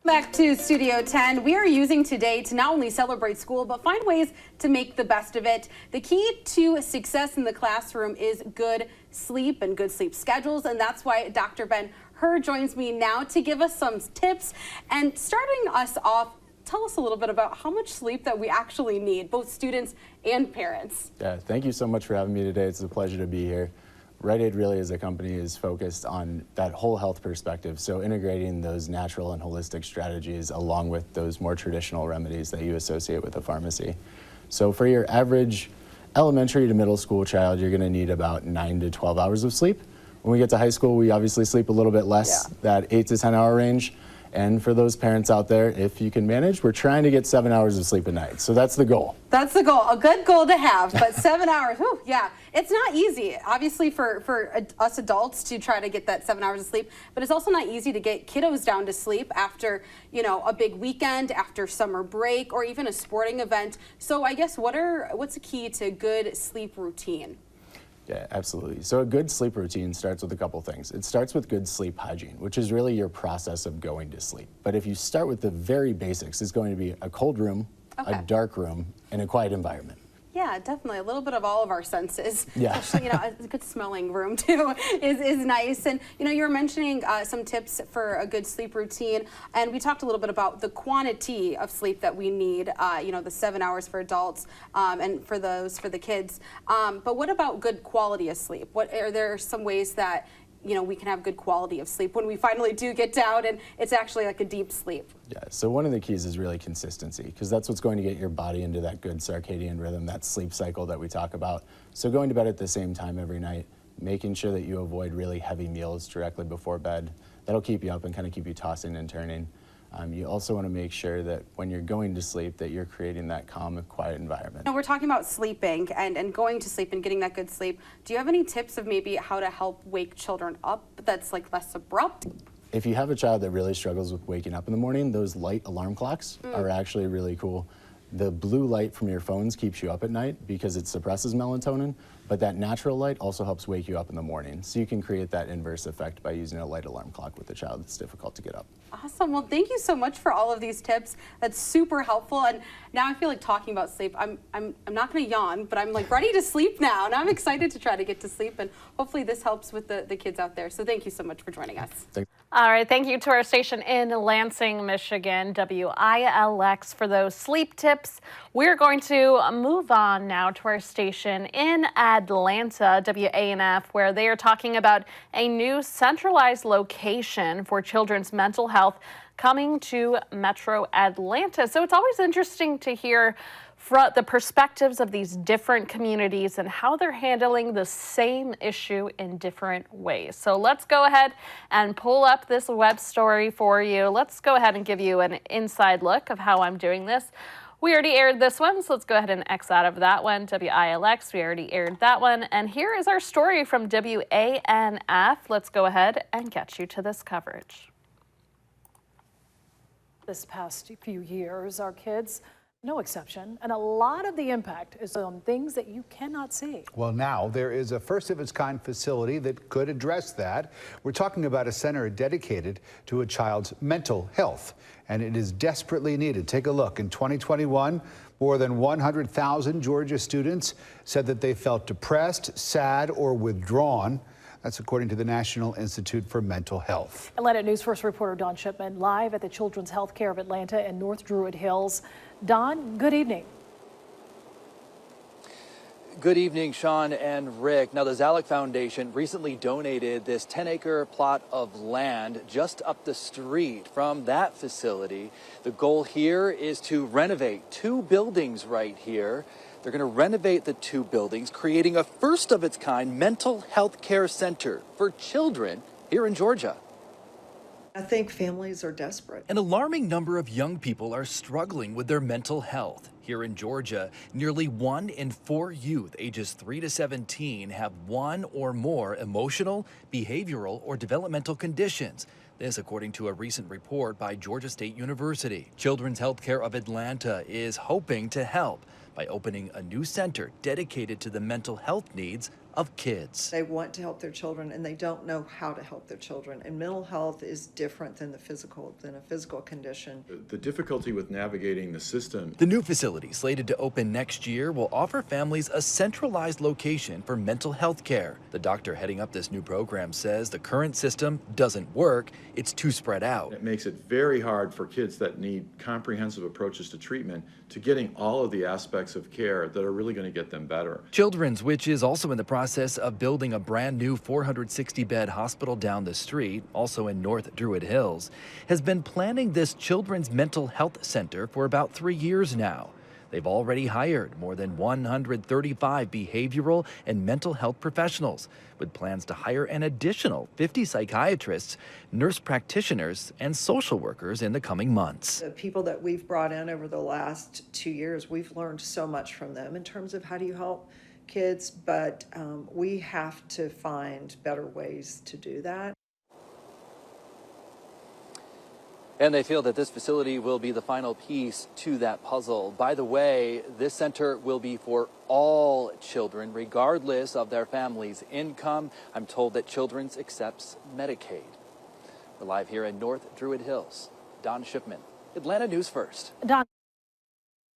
Back to Studio 10. We are using today to not only celebrate school, but find ways to make the best of it. The key to success in the classroom is good sleep and good sleep schedules, and that's why Dr. Ben Hur joins me now to give us some tips. And starting us off, tell us a little bit about how much sleep that we actually need, both students and parents. Yeah, thank you so much for having me today. It's a pleasure to be here. Rite Aid really as a company is focused on that whole health perspective, so integrating those natural and holistic strategies along with those more traditional remedies that you associate with a pharmacy. So for your average elementary to middle school child, you're going to need about 9 to 12 hours of sleep. When we get to high school, we obviously sleep a little bit less, that 8 to 10 hour range. And for those parents out there, if you can manage, we're trying to get 7 hours of sleep a night. So that's the goal. That's the goal, a good goal to have, but 7 hours, whew, yeah. It's not easy, obviously, for us adults to try to get that 7 hours of sleep, but it's also not easy to get kiddos down to sleep after, you know, a big weekend, after summer break, or even a sporting event. So I guess what's the key to good sleep routine? Yeah, absolutely. So a good sleep routine starts with a couple things. It starts with good sleep hygiene, which is really your process of going to sleep. But if you start with the very basics, it's going to be a cold room, a dark room, and a quiet environment. Yeah, definitely. A little bit of all of our senses. Yeah. Especially, you know, a good smelling room too is nice. And, you know, you were mentioning some tips for a good sleep routine. And we talked a little bit about the quantity of sleep that we need, you know, the 7 hours for adults and for the kids. But what about good quality of sleep? Are there some ways that, you know, we can have good quality of sleep when we finally do get down and it's actually like a deep sleep? Yeah, so one of the keys is really consistency, because that's what's going to get your body into that good circadian rhythm, that sleep cycle that we talk about. So going to bed at the same time every night, making sure that you avoid really heavy meals directly before bed. That'll keep you up and kind of keep you tossing and turning. You also want to make sure that when you're going to sleep that you're creating that calm and quiet environment. Now we're talking about sleeping and going to sleep and getting that good sleep. Do you have any tips of maybe how to help wake children up that's like less abrupt? If you have a child that really struggles with waking up in the morning, those light alarm clocks are actually really cool. The blue light from your phones keeps you up at night because it suppresses melatonin, but that natural light also helps wake you up in the morning. So you can create that inverse effect by using a light alarm clock with a child that's difficult to get up. Awesome. Well, thank you so much for all of these tips. That's super helpful. And now I feel like talking about sleep, I'm not going to yawn, but I'm like ready to sleep now. And I'm excited to try to get to sleep. And hopefully this helps with the kids out there. So thank you so much for joining us. Thanks. All right. Thank you to our station in Lansing, Michigan, WILX, for those sleep tips. We're going to move on now to our station in Atlanta, WANF, where they are talking about a new centralized location for children's mental health coming to Metro Atlanta. So it's always interesting to hear from the perspectives of these different communities and how they're handling the same issue in different ways. So let's go ahead and pull up this web story for you. Let's go ahead and give you an inside look of how I'm doing this. We already aired this one, so let's go ahead and X out of that one. WILX, we already aired that one. And here is our story from WANF. Let's go ahead and get you to this coverage. This past few years, our kids no exception, and a lot of the impact is on things that you cannot see. Well, now there is a first-of-its-kind facility that could address that. We're talking about a center dedicated to a child's mental health, and it is desperately needed. Take a look. In 2021, more than 100,000 Georgia students said that they felt depressed, sad, or withdrawn. That's according to the National Institute for Mental Health. Atlanta News First reporter Don Shipman live at the Children's Healthcare of Atlanta in North Druid Hills. Don, good evening. Good evening, Sean and Rick. Now, the Zalek Foundation recently donated this 10-acre plot of land just up the street from that facility. The goal here is to renovate 2 buildings right here. They're going to renovate the 2 buildings, creating a first-of-its-kind mental health care center for children here in Georgia. I think families are desperate. An alarming number of young people are struggling with their mental health. Here in Georgia, nearly 1 in 4 youth ages 3 to 17 have 1 or more emotional, behavioral, or developmental conditions. This according to a recent report by Georgia State University. Children's Healthcare of Atlanta is hoping to help by opening a new center dedicated to the mental health needs of kids. They want to help their children and they don't know how to help their children. And mental health is different than a physical condition. The difficulty with navigating the system. The new facility, slated to open next year, will offer families a centralized location for mental health care. The doctor heading up this new program says the current system doesn't work. It's too spread out. It makes it very hard for kids that need comprehensive approaches to treatment to getting all of the aspects of care that are really going to get them better. Children's, which is also in the process of building a brand new 460-bed hospital down the street, also in North Druid Hills, has been planning this children's mental health center for about 3 years now. They've already hired more than 135 behavioral and mental health professionals, with plans to hire an additional 50 psychiatrists, nurse practitioners, and social workers in the coming months. The people that we've brought in over the last 2 years, we've learned so much from them in terms of how do you help kids, but we have to find better ways to do that. And they feel that this facility will be the final piece to that puzzle. By the way, this center will be for all children, regardless of their family's income. I'm told that Children's accepts Medicaid. We're live here in North Druid Hills. Don Shipman, Atlanta News First. Don.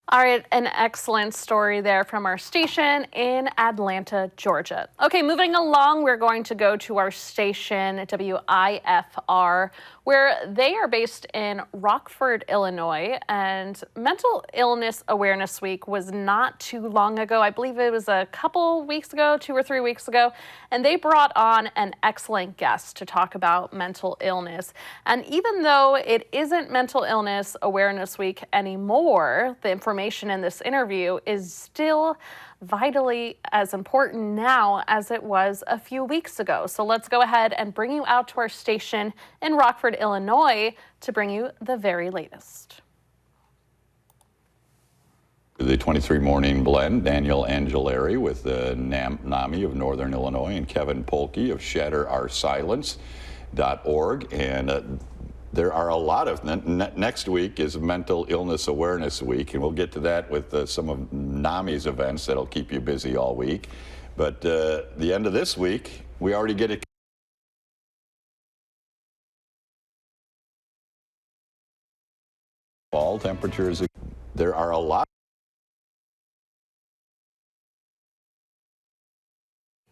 All right, an excellent story there from our station in Atlanta, Georgia. Okay, moving along, we're going to go to our station, WIFR, where they are based in Rockford, Illinois, and Mental Illness Awareness Week was not too long ago. I believe it was a couple weeks ago, 2 or 3 weeks ago, and they brought on an excellent guest to talk about mental illness. And even though it isn't Mental Illness Awareness Week anymore, the information in this interview is still vitally as important now as it was a few weeks ago. So let's go ahead and bring you out to our station in Rockford, Illinois to bring you the very latest. The 23 Morning Blend, Daniel Angelari with NAMI of Northern Illinois and Kevin Polke of ShatterOurSilence.org. And there are a lot of, next week is Mental Illness Awareness Week, and we'll get to that with some of NAMI's events that'll keep you busy all week. But the end of this week, we already get it. Fall temperatures, there are a lot.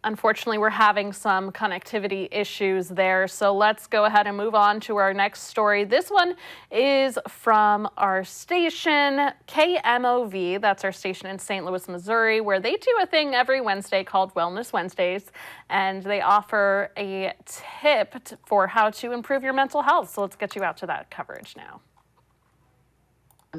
Unfortunately, we're having some connectivity issues there, so let's go ahead and move on to our next story. This one is from our station, KMOV. That's our station in St. Louis, Missouri, where they do a thing every Wednesday called Wellness Wednesdays, and they offer a tip for how to improve your mental health. So let's get you out to that coverage now.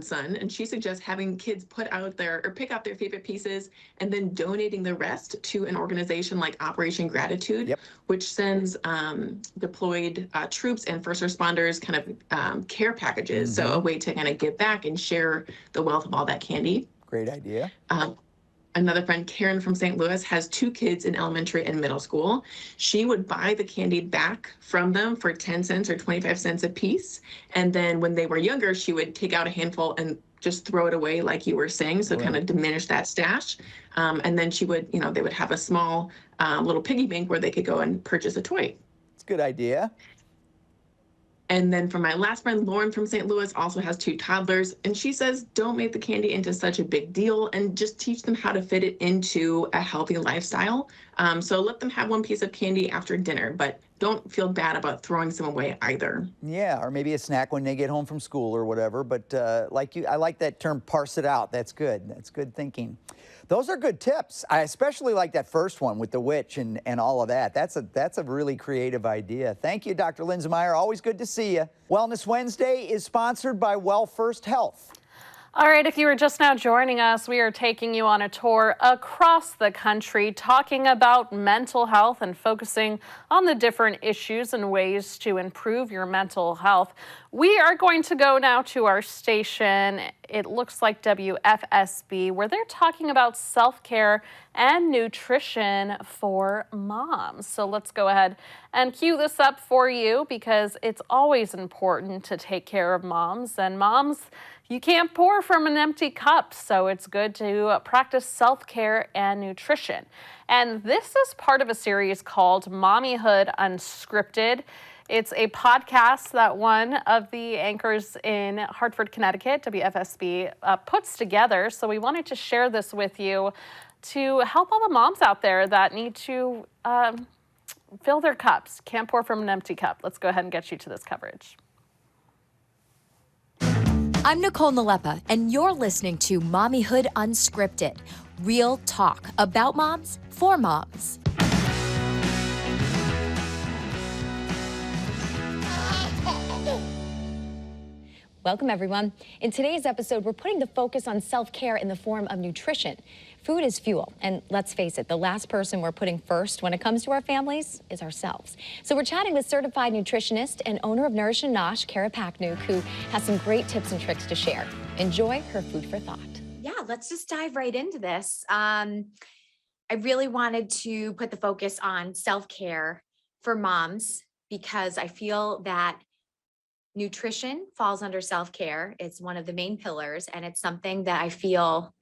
Son, and she suggests having kids put out their or pick out their favorite pieces and then donating the rest to an organization like Operation Gratitude, which sends deployed troops and first responders kind of care packages. So a way to kind of give back and share the wealth of all that candy. Great idea. Another friend, Karen from St. Louis, has 2 kids in elementary and middle school. She would buy the candy back from them for 10 cents or 25 cents a piece. And then when they were younger, she would take out a handful and just throw it away like you were saying, so kind of diminish that stash. And then she would, they would have a small little piggy bank where they could go and purchase a toy. It's a good idea. And then for my last friend, Lauren from St. Louis, also has 2 toddlers. And she says, don't make the candy into such a big deal and just teach them how to fit it into a healthy lifestyle. So let them have 1 piece of candy after dinner, but don't feel bad about throwing some away either. Yeah, or maybe a snack when they get home from school or whatever. But I like that term, parse it out. That's good. That's good thinking. Those are good tips. I especially like that first one with the witch and all of that. That's a really creative idea. Thank you, Dr. Linsenmeyer. Always good to see you. Wellness Wednesday is sponsored by Well First Health. All right, if you were just now joining us, we are taking you on a tour across the country talking about mental health and focusing on the different issues and ways to improve your mental health. We are going to go now to our station. It looks like WFSB, where they're talking about self-care and nutrition for moms. So let's go ahead and cue this up for you because it's always important to take care of moms. And moms, you can't pour from an empty cup, so it's good to practice self-care and nutrition. And this is part of a series called Mommyhood Unscripted. It's a podcast that one of the anchors in Hartford, Connecticut, WFSB, puts together. So we wanted to share this with you to help all the moms out there that need to fill their cups. Can't pour from an empty cup. Let's go ahead and get you to this coverage. I'm Nicole Nalepa, and you're listening to Mommyhood Unscripted, real talk about moms for moms. Welcome, everyone. In today's episode, we're putting the focus on self-care in the form of nutrition. Food is fuel, and let's face it, the last person we're putting first when it comes to our families is ourselves. So we're chatting with certified nutritionist and owner of Nourish and Nosh, Kara Paknuk, who has some great tips and tricks to share. Enjoy her food for thought. Yeah, let's just dive right into this. I really wanted to put the focus on self-care for moms because I feel that nutrition falls under self-care. It's one of the main pillars, and it's something that I feel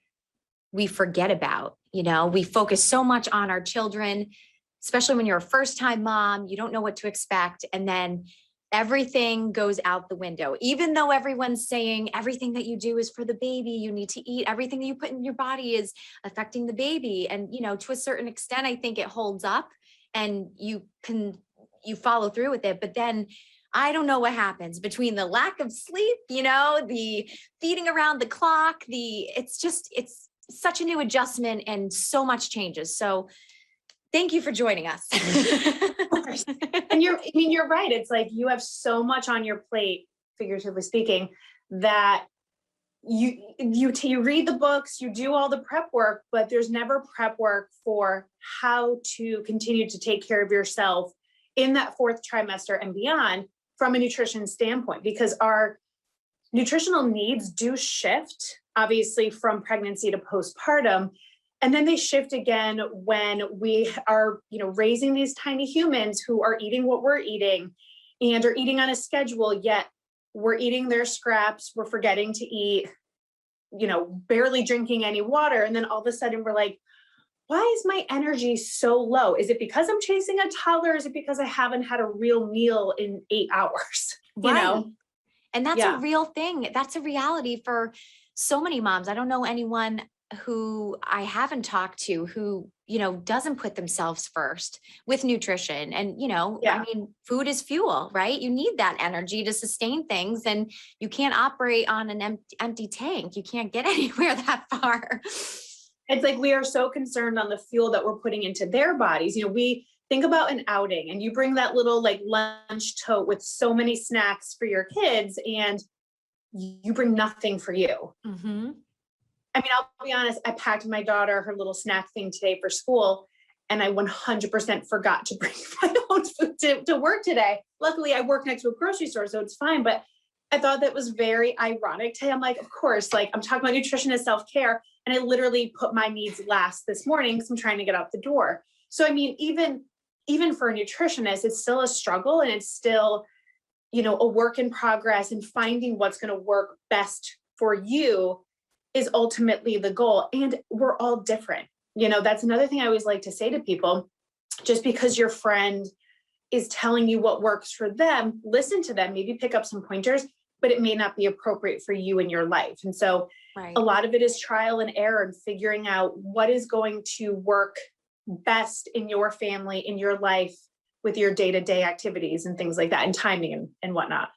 we forget about. We focus so much on our children, especially when you're a first-time mom, you don't know what to expect. And then everything goes out the window. Even though everyone's saying everything that you do is for the baby, you need to eat, everything that you put in your body is affecting the baby. And, to a certain extent, I think it holds up and you follow through with it. But then I don't know what happens between the lack of sleep, the feeding around the clock, it's such a new adjustment and so much changes. So thank you for joining us. And you're right. It's like you have so much on your plate, figuratively speaking, that you read the books, you do all the prep work, but there's never prep work for how to continue to take care of yourself in that 4th trimester and beyond from a nutrition standpoint, because our nutritional needs do shift, obviously, from pregnancy to postpartum. And then they shift again when we are, raising these tiny humans who are eating what we're eating and are eating on a schedule, yet we're eating their scraps, we're forgetting to eat, barely drinking any water. And then all of a sudden we're like, why is my energy so low? Is it because I'm chasing a toddler? Is it because I haven't had a real meal in 8 hours? Right. And that's a real thing. That's a reality for so many moms. I don't know anyone who I haven't talked to who, doesn't put themselves first with nutrition. And, food is fuel, right? You need that energy to sustain things, and you can't operate on an empty tank. You can't get anywhere that far. It's like we are so concerned on the fuel that we're putting into their bodies. We think about an outing and you bring that little lunch tote with so many snacks for your kids and you bring nothing for you. Mm-hmm. I'll be honest, I packed my daughter her little snack thing today for school and I 100% forgot to bring my own food to work today. Luckily, I work next to a grocery store, so it's fine. But I thought that was very ironic today. I'm like, of course, I'm talking about nutrition and self-care. And I literally put my needs last this morning because I'm trying to get out the door. So, even for a nutritionist, it's still a struggle and it's still, a work in progress and finding what's going to work best for you is ultimately the goal. And we're all different. You know, that's another thing I always like to say to people. Just because your friend is telling you what works for them, listen to them, maybe pick up some pointers, but it may not be appropriate for you in your life. And so a lot of it is trial and error and figuring out what is going to work best in your family, in your life, with your day-to-day activities and things like that, and timing and whatnot.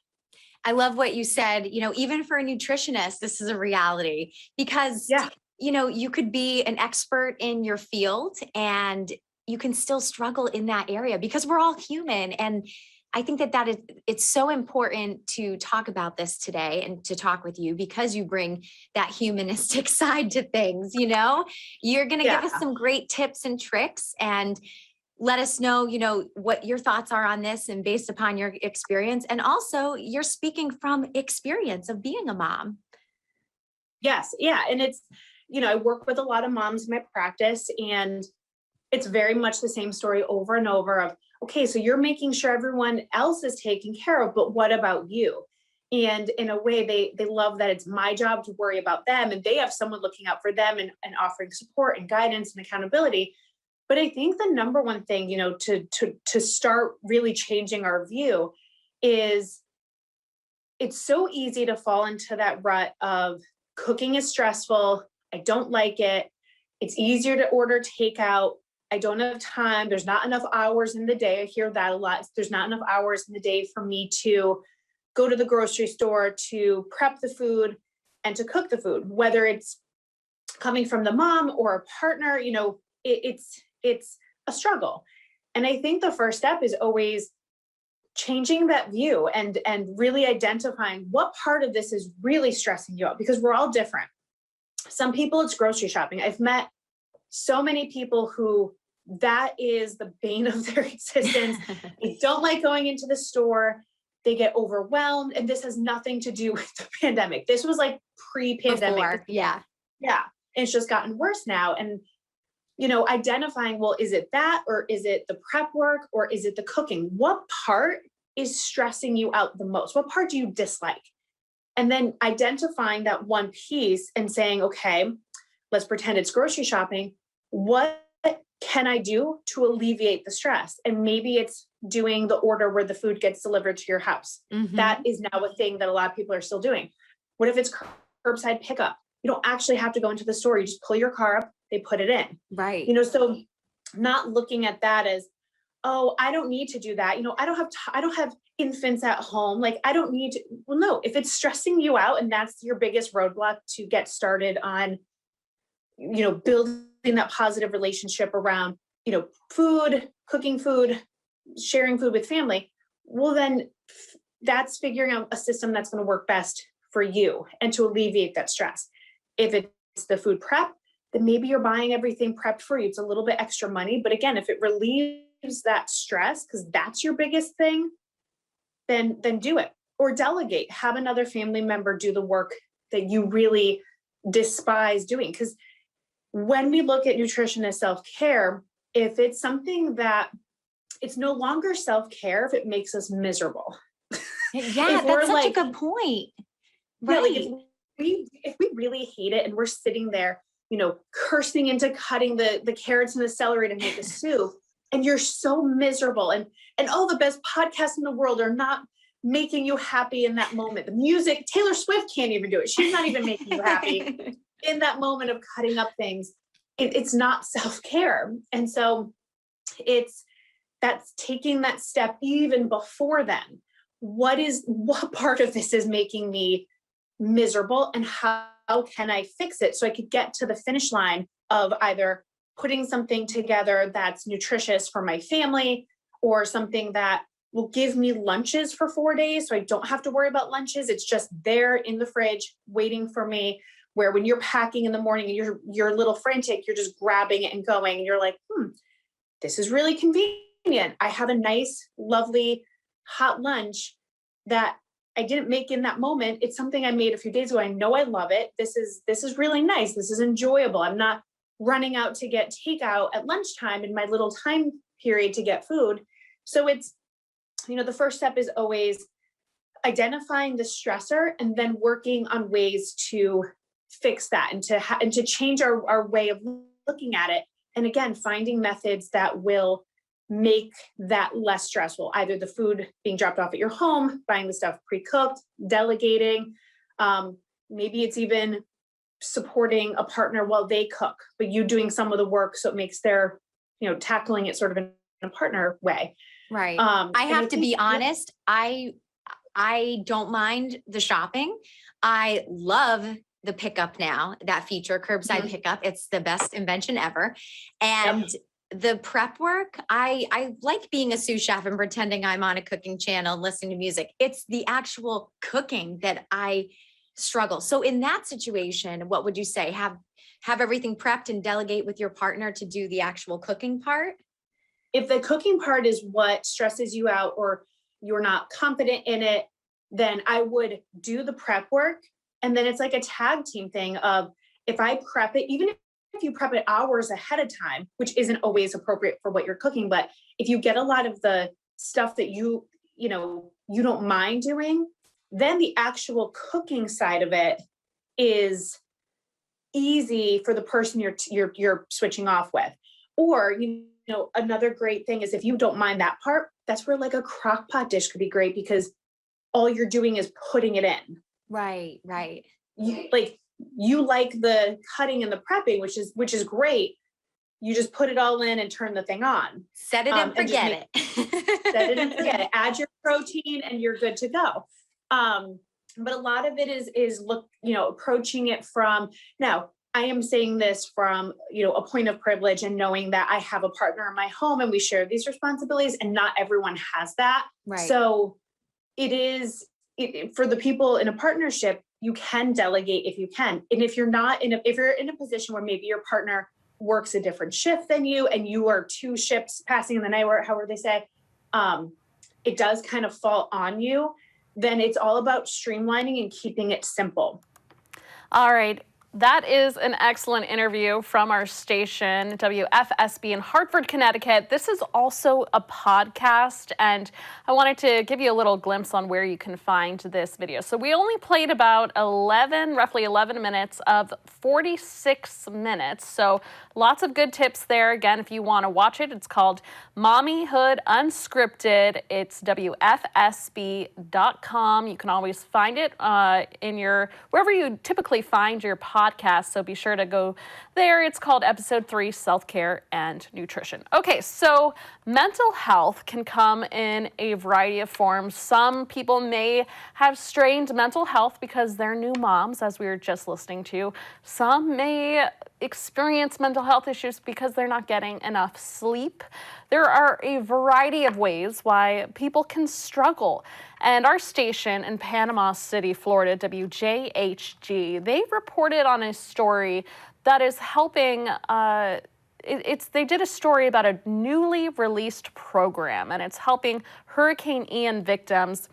I love what you said. You know, even for a nutritionist, this is a reality because, you know, you could be an expert in your field and you can still struggle in that area because we're all human. And I think that it's so important to talk about this today and to talk with you because you bring that humanistic side to things. You know, you're going to give us some great tips and tricks and let us know, you know, what your thoughts are on this and based upon your experience. And also you're speaking from experience of being a mom. Yes. Yeah. And it's, you know, I work with a lot of moms in my practice and it's very much the same story over and over of, okay, so you're making sure everyone else is taken care of, but what about you? And in a way, they love that it's my job to worry about them and they have someone looking out for them and offering support and guidance and accountability. But I think the number one thing, you know, to start really changing our view is it's so easy to fall into that rut of cooking is stressful. I don't like it. It's easier to order takeout. I don't have time. There's not enough hours in the day. I hear that a lot. There's not enough hours in the day for me to go to the grocery store, to prep the food and to cook the food, whether it's coming from the mom or a partner, you know, it's a struggle. And I think the first step is always changing that view and really identifying what part of this is really stressing you out because we're all different. Some people it's grocery shopping. I've met so many people who that is the bane of their existence. They don't like going into the store. They get overwhelmed. And this has nothing to do with the pandemic. This was like pre-pandemic. Before, yeah. Yeah. And it's just gotten worse now. And, you know, identifying, well, is it that, or is it the prep work, or is it the cooking? What part is stressing you out the most? What part do you dislike? And then identifying that one piece and saying, okay, let's pretend it's grocery shopping. What can I do to alleviate the stress? And maybe it's doing the order where the food gets delivered to your house. That is now a thing that a lot of people are still doing. What if it's curbside pickup? You don't actually have to go into the store. You just pull your car up, they put it in. Right. You know, so not looking at that as, oh, I don't need to do that. You know, I don't have infants at home. Like I don't need to, well, no, if it's stressing you out and that's your biggest roadblock to get started on, you know, building that positive relationship around, you know, food, cooking food, sharing food with family, well, then that's figuring out a system that's going to work best for you and to alleviate that stress. If it's the food prep, then maybe you're buying everything prepped for you. It's a little bit extra money. But again, if it relieves that stress, because that's your biggest thing, then do it. Or delegate. Have another family member do the work that you really despise doing. Because when we look at nutrition as self-care, if it's something that it's no longer self-care if it makes us miserable. Yeah, that's such a good point. Right. Yeah, like if we really hate it and we're sitting there, you know, cursing into cutting the carrots and the celery to make a soup, and you're so miserable and all the best podcasts in the world are not making you happy in that moment. The music, Taylor Swift can't even do it. She's not even making you happy in that moment of cutting up things. It's not self-care. And so that's taking that step even before then. What part of this is making me miserable and how can I fix it so I could get to the finish line of either putting something together that's nutritious for my family or something that will give me lunches for 4 days so I don't have to worry about lunches. It's just there in the fridge waiting for me, where when you're packing in the morning and you're a little frantic, you're just grabbing it and going and you're like, this is really convenient. I have a nice, lovely hot lunch that I didn't make in that moment. It's something I made a few days ago. I know I love it. This is really nice. This is enjoyable. I'm not running out to get takeout at lunchtime in my little time period to get food. So it's, you know, the first step is always identifying the stressor and then working on ways to fix that and to change our way of looking at it. And again, finding methods that will make that less stressful, either the food being dropped off at your home, buying the stuff pre-cooked, delegating. Maybe it's even supporting a partner while they cook, but you doing some of the work so it makes their, tackling it sort of in a partner way. Right. I have to be honest, I don't mind the shopping. I love the pickup now, that feature, curbside pickup. It's the best invention ever. And the prep work, I like being a sous chef and pretending I'm on a cooking channel and listening to music. It's the actual cooking that I struggle. So in that situation, what would you say? Have everything prepped and delegate with your partner to do the actual cooking part? If the cooking part is what stresses you out or you're not confident in it, then I would do the prep work. And then it's like a tag team thing of, if I prep it, even if you prep it hours ahead of time, which isn't always appropriate for what you're cooking, but if you get a lot of the stuff that you don't mind doing, then the actual cooking side of it is easy for the person you're switching off with. Or, another great thing is if you don't mind that part, that's where like a crock pot dish could be great, because all you're doing is putting it in. Right. You like the cutting and the prepping, which is great. You just put it all in and turn the thing on. Set it and forget it. Set it and forget it. Add your protein and you're good to go. But a lot of it is approaching it from, now I am saying this from, a point of privilege and knowing that I have a partner in my home and we share these responsibilities, and not everyone has that. Right. So for the people in a partnership, you can delegate if you can. And if you're in a position where maybe your partner works a different shift than you and you are two ships passing in the night, or however they say, it does kind of fall on you, then it's all about streamlining and keeping it simple. All right. That is an excellent interview from our station, WFSB in Hartford, Connecticut. This is also a podcast, and I wanted to give you a little glimpse on where you can find this video. So we only played about roughly 11 minutes of 46 minutes. So lots of good tips there. Again, if you want to watch it, it's called Mommyhood Unscripted. It's WFSB.com. You can always find it wherever you typically find your podcast. So be sure to go there. It's called Episode 3, Self-Care and Nutrition. Okay, so mental health can come in a variety of forms. Some people may have strained mental health because they're new moms, as we were just listening to. Some may experience mental health issues because they're not getting enough sleep. There are a variety of ways why people can struggle. And our station in Panama City, Florida, WJHG, they reported on a story that is helping. They did a story about a newly released program, and it's helping Hurricane Ian victims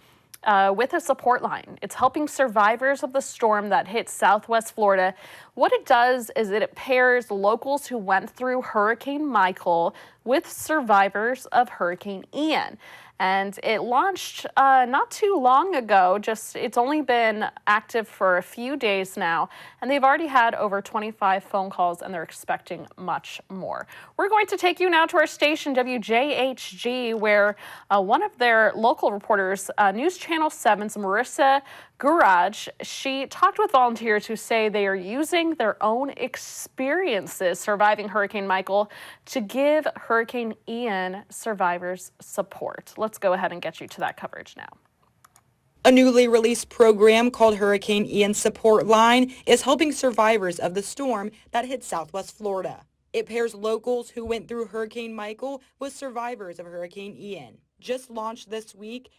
with a support line. It's helping survivors of the storm that hit Southwest Florida. What it does is it pairs locals who went through Hurricane Michael with survivors of Hurricane Ian. And it launched not too long ago, it's only been active for a few days now, and they've already had over 25 phone calls, and they're expecting much more. We're going to take you now to our station, WJHG, where one of their local reporters, News Channel 7's Marissa Guraj, she talked with volunteers who say they are using their own experiences surviving Hurricane Michael to give Hurricane Ian survivors support. Let's go ahead and get you to that coverage now. A newly released program called Hurricane Ian Support Line is helping survivors of the storm that hit Southwest Florida. It pairs locals who went through Hurricane Michael with survivors of Hurricane Ian. Just launched this week,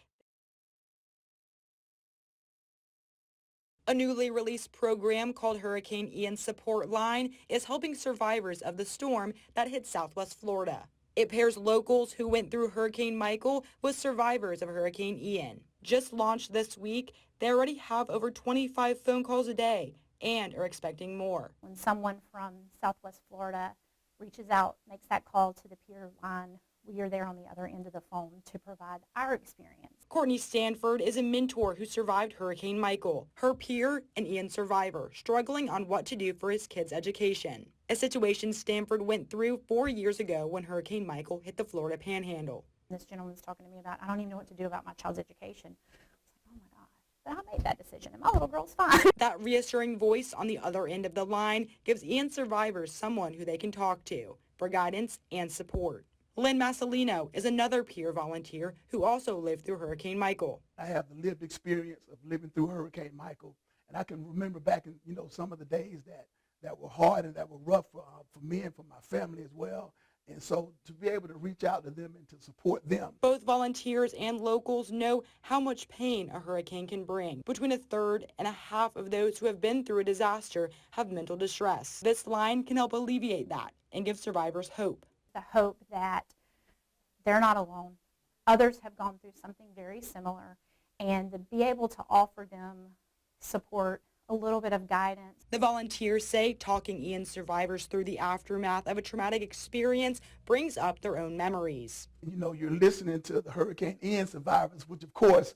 a newly released program called Hurricane Ian Support Line is helping survivors of the storm that hit Southwest Florida. It pairs locals who went through Hurricane Michael with survivors of Hurricane Ian. Just launched this week, they already have over 25 phone calls a day and are expecting more. When someone from Southwest Florida reaches out, makes that call to the peer line, we are there on the other end of the phone to provide our experience. Courtney Stanford is a mentor who survived Hurricane Michael. Her peer, an Ian survivor, struggling on what to do for his kids' education. A situation Stanford went through 4 years ago when Hurricane Michael hit the Florida Panhandle. This gentleman's talking to me about, I don't even know what to do about my child's education. I was like, oh my God, but I made that decision and my little girl's fine. That reassuring voice on the other end of the line gives Ian survivors someone who they can talk to for guidance and support. Lynn Massolino is another peer volunteer who also lived through Hurricane Michael. I have the lived experience of living through Hurricane Michael, and I can remember back in, some of the days that were hard and that were rough for me and for my family as well. And so to be able to reach out to them and to support them. Both volunteers and locals know how much pain a hurricane can bring. Between a third and a half of those who have been through a disaster have mental distress. This line can help alleviate that and give survivors hope. The hope that they're not alone. Others have gone through something very similar, and to be able to offer them support, a little bit of guidance. The volunteers say talking Ian survivors through the aftermath of a traumatic experience brings up their own memories. You're listening to the Hurricane Ian survivors, which of course,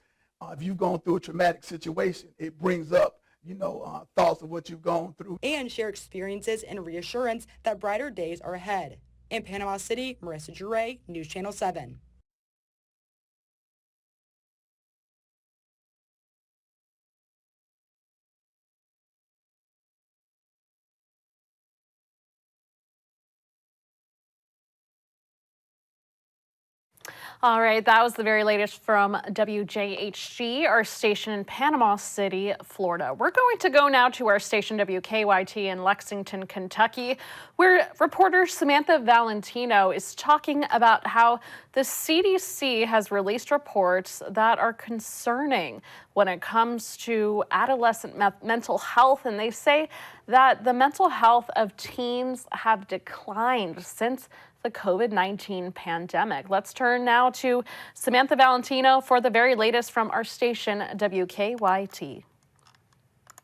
if you've gone through a traumatic situation, it brings up thoughts of what you've gone through. And share experiences and reassurance that brighter days are ahead. In Panama City, Marissa Jure, News Channel 7. All right, that was the very latest from WJHG, our station in Panama City, Florida. We're going to go now to our station WKYT in Lexington, Kentucky, where reporter Samantha Valentino is talking about how the CDC has released reports that are concerning when it comes to adolescent mental health, and they say that the mental health of teens have declined since the COVID-19 pandemic. Let's turn now to Samantha Valentino for the very latest from our station, WKYT.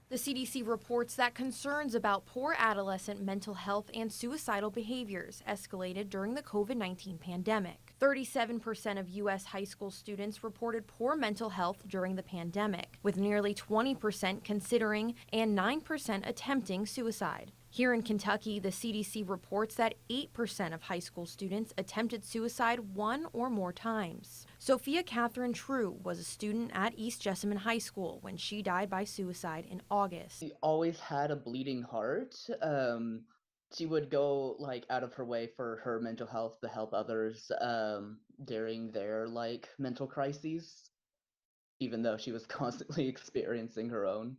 The CDC reports that concerns about poor adolescent mental health and suicidal behaviors escalated during the COVID-19 pandemic. 37% of U.S. high school students reported poor mental health during the pandemic, with nearly 20% considering and 9% attempting suicide. Here in Kentucky, the CDC reports that 8% of high school students attempted suicide one or more times. Sophia Catherine True was a student at East Jessamine High School when she died by suicide in August. She always had a bleeding heart. She would go out of her way for her mental health to help others during their mental crises, even though she was constantly experiencing her own.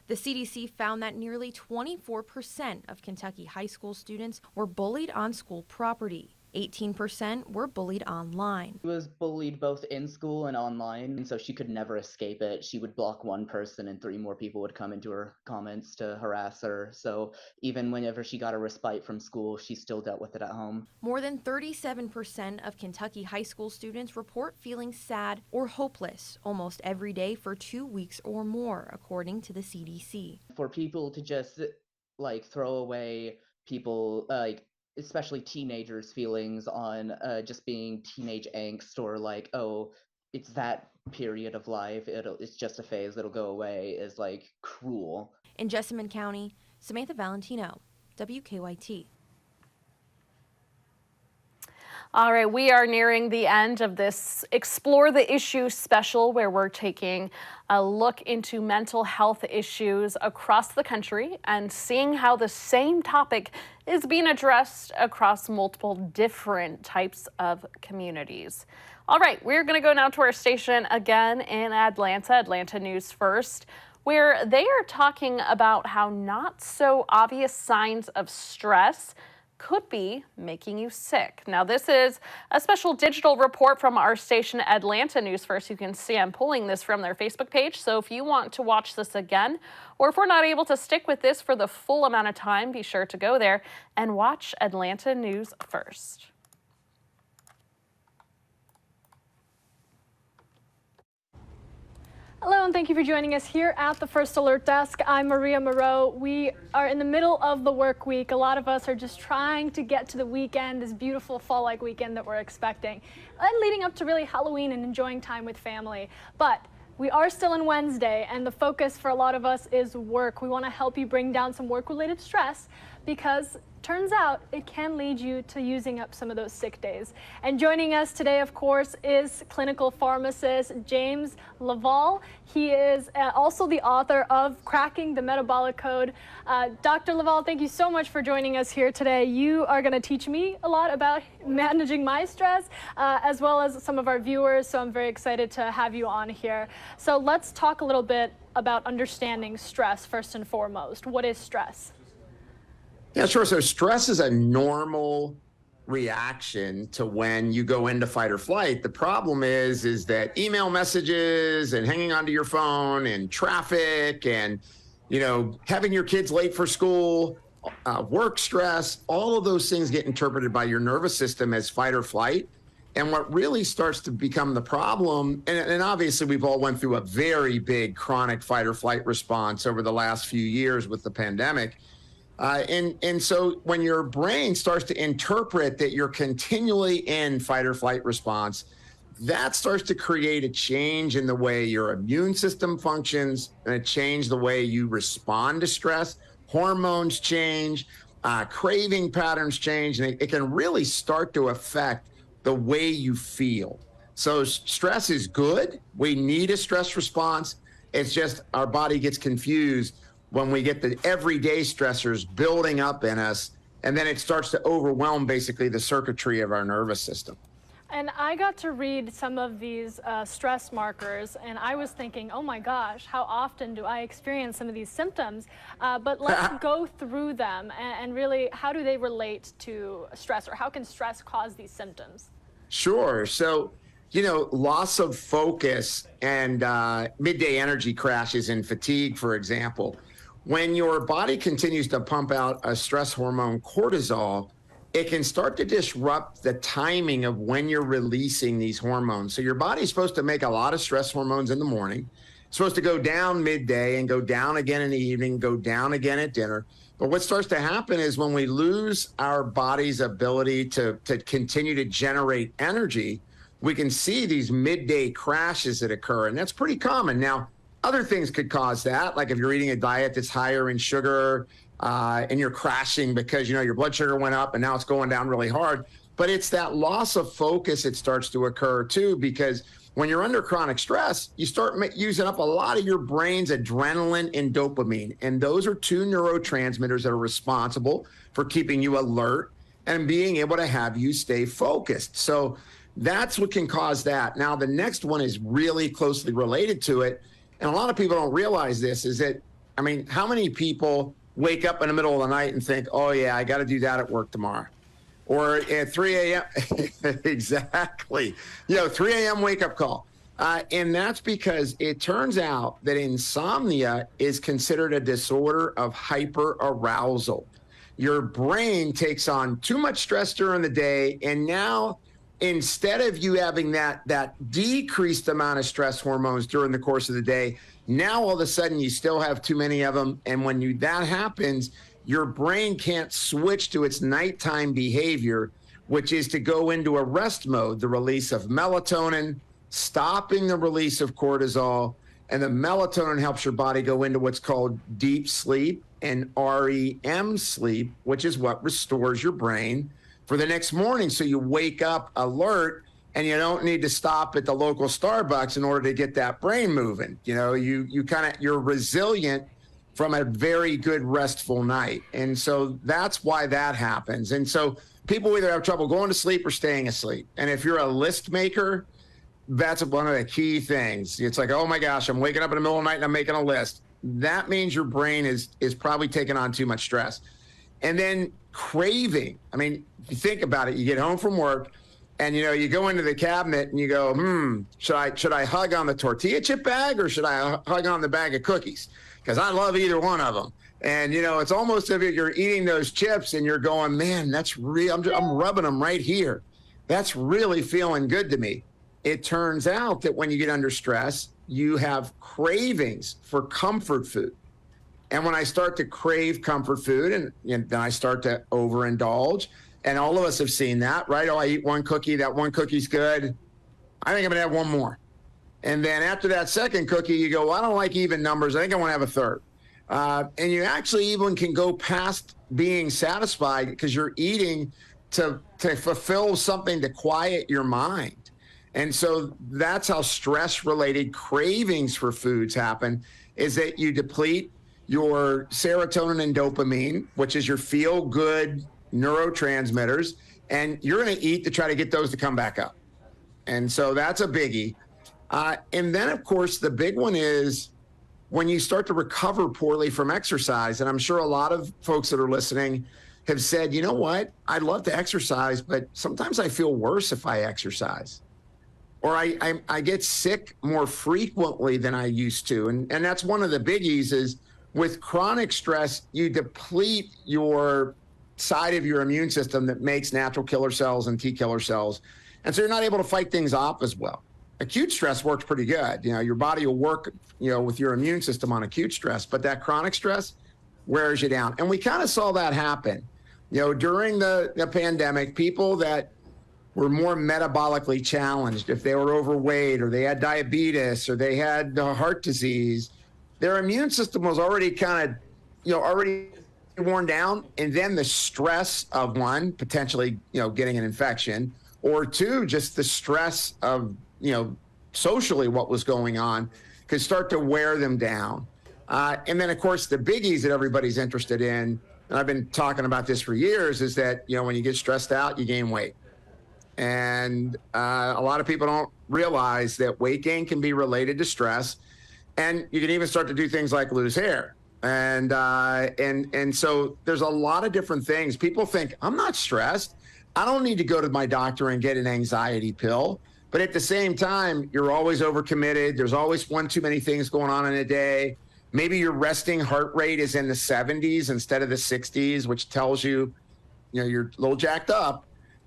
The CDC found that nearly 24% of Kentucky high school students were bullied on school property. 18% were bullied online. She was bullied both in school and online, and so she could never escape it. She would block one person and 3 more people would come into her comments to harass her. So even whenever she got a respite from school, she still dealt with it at home. More than 37% of Kentucky high school students report feeling sad or hopeless almost every day for 2 weeks or more, according to the CDC. For people to just throw away people especially teenagers' feelings on just being teenage angst or oh, it's that period of life, it's just a phase, it'll go away, is cruel. In Jessamine County, Samantha Valentino, WKYT. All right, we are nearing the end of this Explore the Issue special, where we're taking a look into mental health issues across the country and seeing how the same topic is being addressed across multiple different types of communities. All right, we're going to go now to our station again in Atlanta News First, where they are talking about how not so obvious signs of stress could be making you sick. Now, this is a special digital report from our station, Atlanta News First. You can see I'm pulling this from their Facebook page. So if you want to watch this again, or if we're not able to stick with this for the full amount of time, be sure to go there and watch Atlanta News First. Hello, and thank you for joining us here at the First Alert Desk. I'm Maria Moreau. We are in the middle of the work week. A lot of us are just trying to get to the weekend, this beautiful fall-like weekend that we're expecting, and leading up to really Halloween and enjoying time with family. But we are still in Wednesday, and the focus for a lot of us is work. We want to help you bring down some work-related stress because turns out it can lead you to using up some of those sick days. And joining us today, of course, is clinical pharmacist James Laval. He is also the author of Cracking the Metabolic Code. Dr. Laval, thank you so much for joining us here today. You are going to teach me a lot about managing my stress, as well as some of our viewers, so I'm very excited to have you on here. So let's talk a little bit about understanding stress first and foremost. What is stress? Yeah, sure. So stress is a normal reaction to when you go into fight or flight. The problem is that email messages and hanging onto your phone and traffic and, you know, having your kids late for school, work stress, all of those things get interpreted by your nervous system as fight or flight. And what really starts to become the problem, and obviously we've all went through a very big chronic fight or flight response over the last few years with the pandemic. And so when your brain starts to interpret that you're continually in fight or flight response, that starts to create a change in the way your immune system functions and a change the way you respond to stress. Hormones change, craving patterns change, and it can really start to affect the way you feel. So stress is good. We need a stress response. It's just our body gets confused when we get the everyday stressors building up in us, and then it starts to overwhelm basically the circuitry of our nervous system. And I got to read some of these stress markers, and I was thinking, oh my gosh, how often do I experience some of these symptoms? But let's go through them and really, how do they relate to stress, or how can stress cause these symptoms? Sure. So, you know, loss of focus and midday energy crashes and fatigue, for example. When your body continues to pump out a stress hormone, cortisol, it can start to disrupt the timing of when you're releasing these hormones. So your body's supposed to make a lot of stress hormones in the morning. It's supposed to go down midday and go down again in the evening, go down again at dinner. But what starts to happen is when we lose our body's ability to continue to generate energy, we can see these midday crashes that occur, and that's pretty common. Now, other things could cause that, like if you're eating a diet that's higher in sugar and you're crashing because, you know, your blood sugar went up and now it's going down really hard. But it's that loss of focus that starts to occur too, because when you're under chronic stress, you start using up a lot of your brain's adrenaline and dopamine. And those are two neurotransmitters that are responsible for keeping you alert and being able to have you stay focused. So that's what can cause that. Now, the next one is really closely related to it. And a lot of people don't realize this, is that, I mean, how many people wake up in the middle of the night and think, oh yeah, I got to do that at work tomorrow? Or at 3 a.m., exactly, you know, 3 a.m. wake up call. And that's because it turns out that insomnia is considered a disorder of hyperarousal. Your brain takes on too much stress during the day, and now instead of you having that decreased amount of stress hormones during the course of the day, now all of a sudden you still have too many of them. And when that happens, your brain can't switch to its nighttime behavior, which is to go into a rest mode, the release of melatonin, stopping the release of cortisol. And the melatonin helps your body go into what's called deep sleep and REM sleep, which is what restores your brain for the next morning. So you wake up alert and you don't need to stop at the local Starbucks in order to get that brain moving. You know, you're resilient from a very good restful night. And so that's why that happens. And so people either have trouble going to sleep or staying asleep. And if you're a list maker, that's one of the key things. It's like, oh my gosh, I'm waking up in the middle of the night and I'm making a list. That means your brain is probably taking on too much stress. And then craving. I mean, if you think about it, you get home from work and, you know, you go into the cabinet and you go, should I hug on the tortilla chip bag or should I hug on the bag of cookies? Because I love either one of them. And, you know, it's almost as if you're eating those chips and you're going, man, that's real. I'm rubbing them right here. That's really feeling good to me. It turns out that when you get under stress, you have cravings for comfort food. And when I start to crave comfort food and then I start to overindulge, and all of us have seen that, right? Oh, I eat one cookie, that one cookie's good. I think I'm gonna have one more. And then after that second cookie, you go, well, I don't like even numbers. I think I wanna have a third. And you actually even can go past being satisfied because you're eating to fulfill something to quiet your mind. And so that's how stress-related cravings for foods happen, is that you deplete your serotonin and dopamine, which is your feel-good neurotransmitters, and you're going to eat to try to get those to come back up. And so that's a biggie. And then, of course, the big one is when you start to recover poorly from exercise. And I'm sure a lot of folks that are listening have said, you know what, I'd love to exercise, but sometimes I feel worse if I exercise. Or I get sick more frequently than I used to. And that's one of the biggies is with chronic stress, you deplete your side of your immune system that makes natural killer cells and T killer cells. And so you're not able to fight things off as well. Acute stress works pretty good. You know, your body will work, you know, with your immune system on acute stress, but that chronic stress wears you down. And we kind of saw that happen. You know, during the pandemic, people that were more metabolically challenged, if they were overweight or they had diabetes or they had heart disease, their immune system was already kind of, you know, already worn down. And then the stress of one, potentially, you know, getting an infection, or two, just the stress of, you know, socially what was going on could start to wear them down. And then, of course, the biggies that everybody's interested in, and I've been talking about this for years, is that, you know, when you get stressed out, you gain weight. And a lot of people don't realize that weight gain can be related to stress. And you can even start to do things like lose hair. And so there's a lot of different things. People think, I'm not stressed. I don't need to go to my doctor and get an anxiety pill. But at the same time, you're always overcommitted. There's always one too many things going on in a day. Maybe your resting heart rate is in the 70s instead of the 60s, which tells you, you know, you're a little jacked up.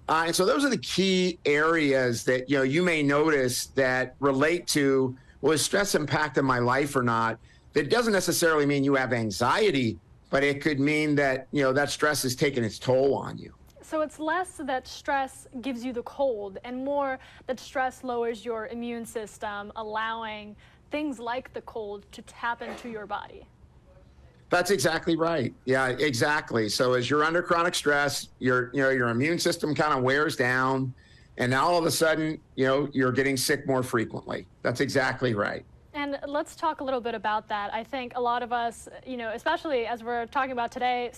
And so those are the key areas that, you know, you may notice that relate to, well, is stress impacting my life or not? That doesn't necessarily mean you have anxiety, but it could mean that, you know, that stress is taking its toll on you. So it's less that stress gives you the cold and more that stress lowers your immune system, allowing things like the cold to tap into your body. That's exactly right. Yeah, exactly. So as you're under chronic stress, your immune system kind of wears down, and now all of a sudden, you know, you're getting sick more frequently. That's exactly right. And let's talk a little bit about that. I think a lot of us, you know, especially as we're talking about today,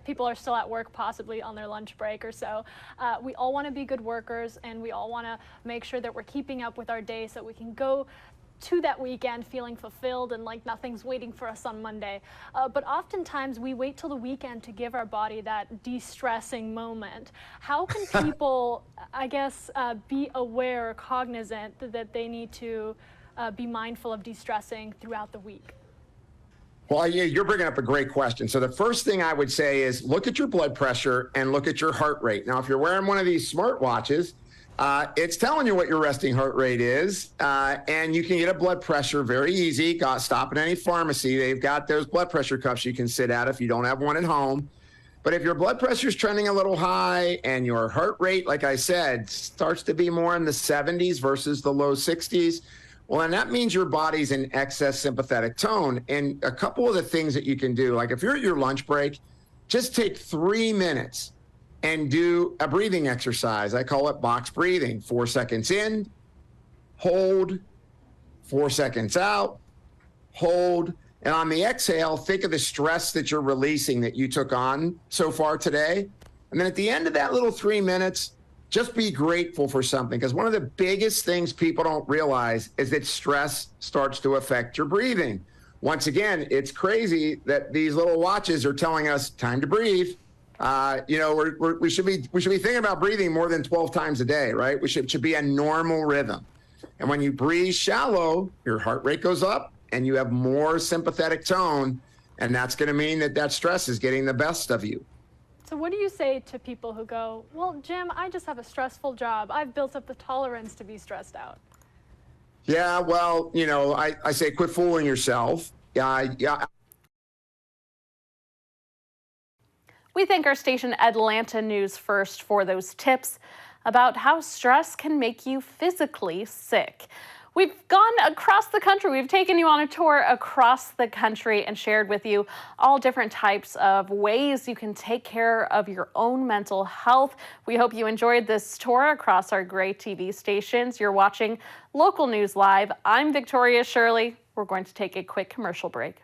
people are still at work, possibly on their lunch break or so. We all want to be good workers, and we all want to make sure that we're keeping up with our day so we can go to that weekend feeling fulfilled and like nothing's waiting for us on Monday. But oftentimes we wait till the weekend to give our body that de-stressing moment. How can people, I guess, be aware or cognizant that they need to be mindful of de-stressing throughout the week? Well, yeah, you're bringing up a great question. So the first thing I would say is look at your blood pressure and look at your heart rate. Now, if you're wearing one of these smart watches, it's telling you what your resting heart rate is, and you can get a blood pressure very easy. Stop at any pharmacy. They've got those blood pressure cuffs you can sit at if you don't have one at home. But if your blood pressure is trending a little high and your heart rate, like I said, starts to be more in the 70s versus the low 60s, well, then that means your body's in excess sympathetic tone. And a couple of the things that you can do, like if you're at your lunch break, just take 3 minutes and do a breathing exercise. I call it box breathing. 4 seconds in, hold, 4 seconds out, hold. And on the exhale, think of the stress that you're releasing that you took on so far today. And then at the end of that little 3 minutes, just be grateful for something. Because one of the biggest things people don't realize is that stress starts to affect your breathing. Once again, it's crazy that these little watches are telling us time to breathe. You know, we should be thinking about breathing more than 12 times a day, right? It should be a normal rhythm. And when you breathe shallow, your heart rate goes up and you have more sympathetic tone. And that's going to mean that stress is getting the best of you. So what do you say to people who go, well, Jim, I just have a stressful job. I've built up the tolerance to be stressed out. Yeah, well, you know, I say quit fooling yourself. Yeah. We thank our station Atlanta News First for those tips about how stress can make you physically sick. We've gone across the country. We've taken you on a tour across the country and shared with you all different types of ways you can take care of your own mental health. We hope you enjoyed this tour across our great TV stations. You're watching Local News Live. I'm Victoria Shirley. We're going to take a quick commercial break.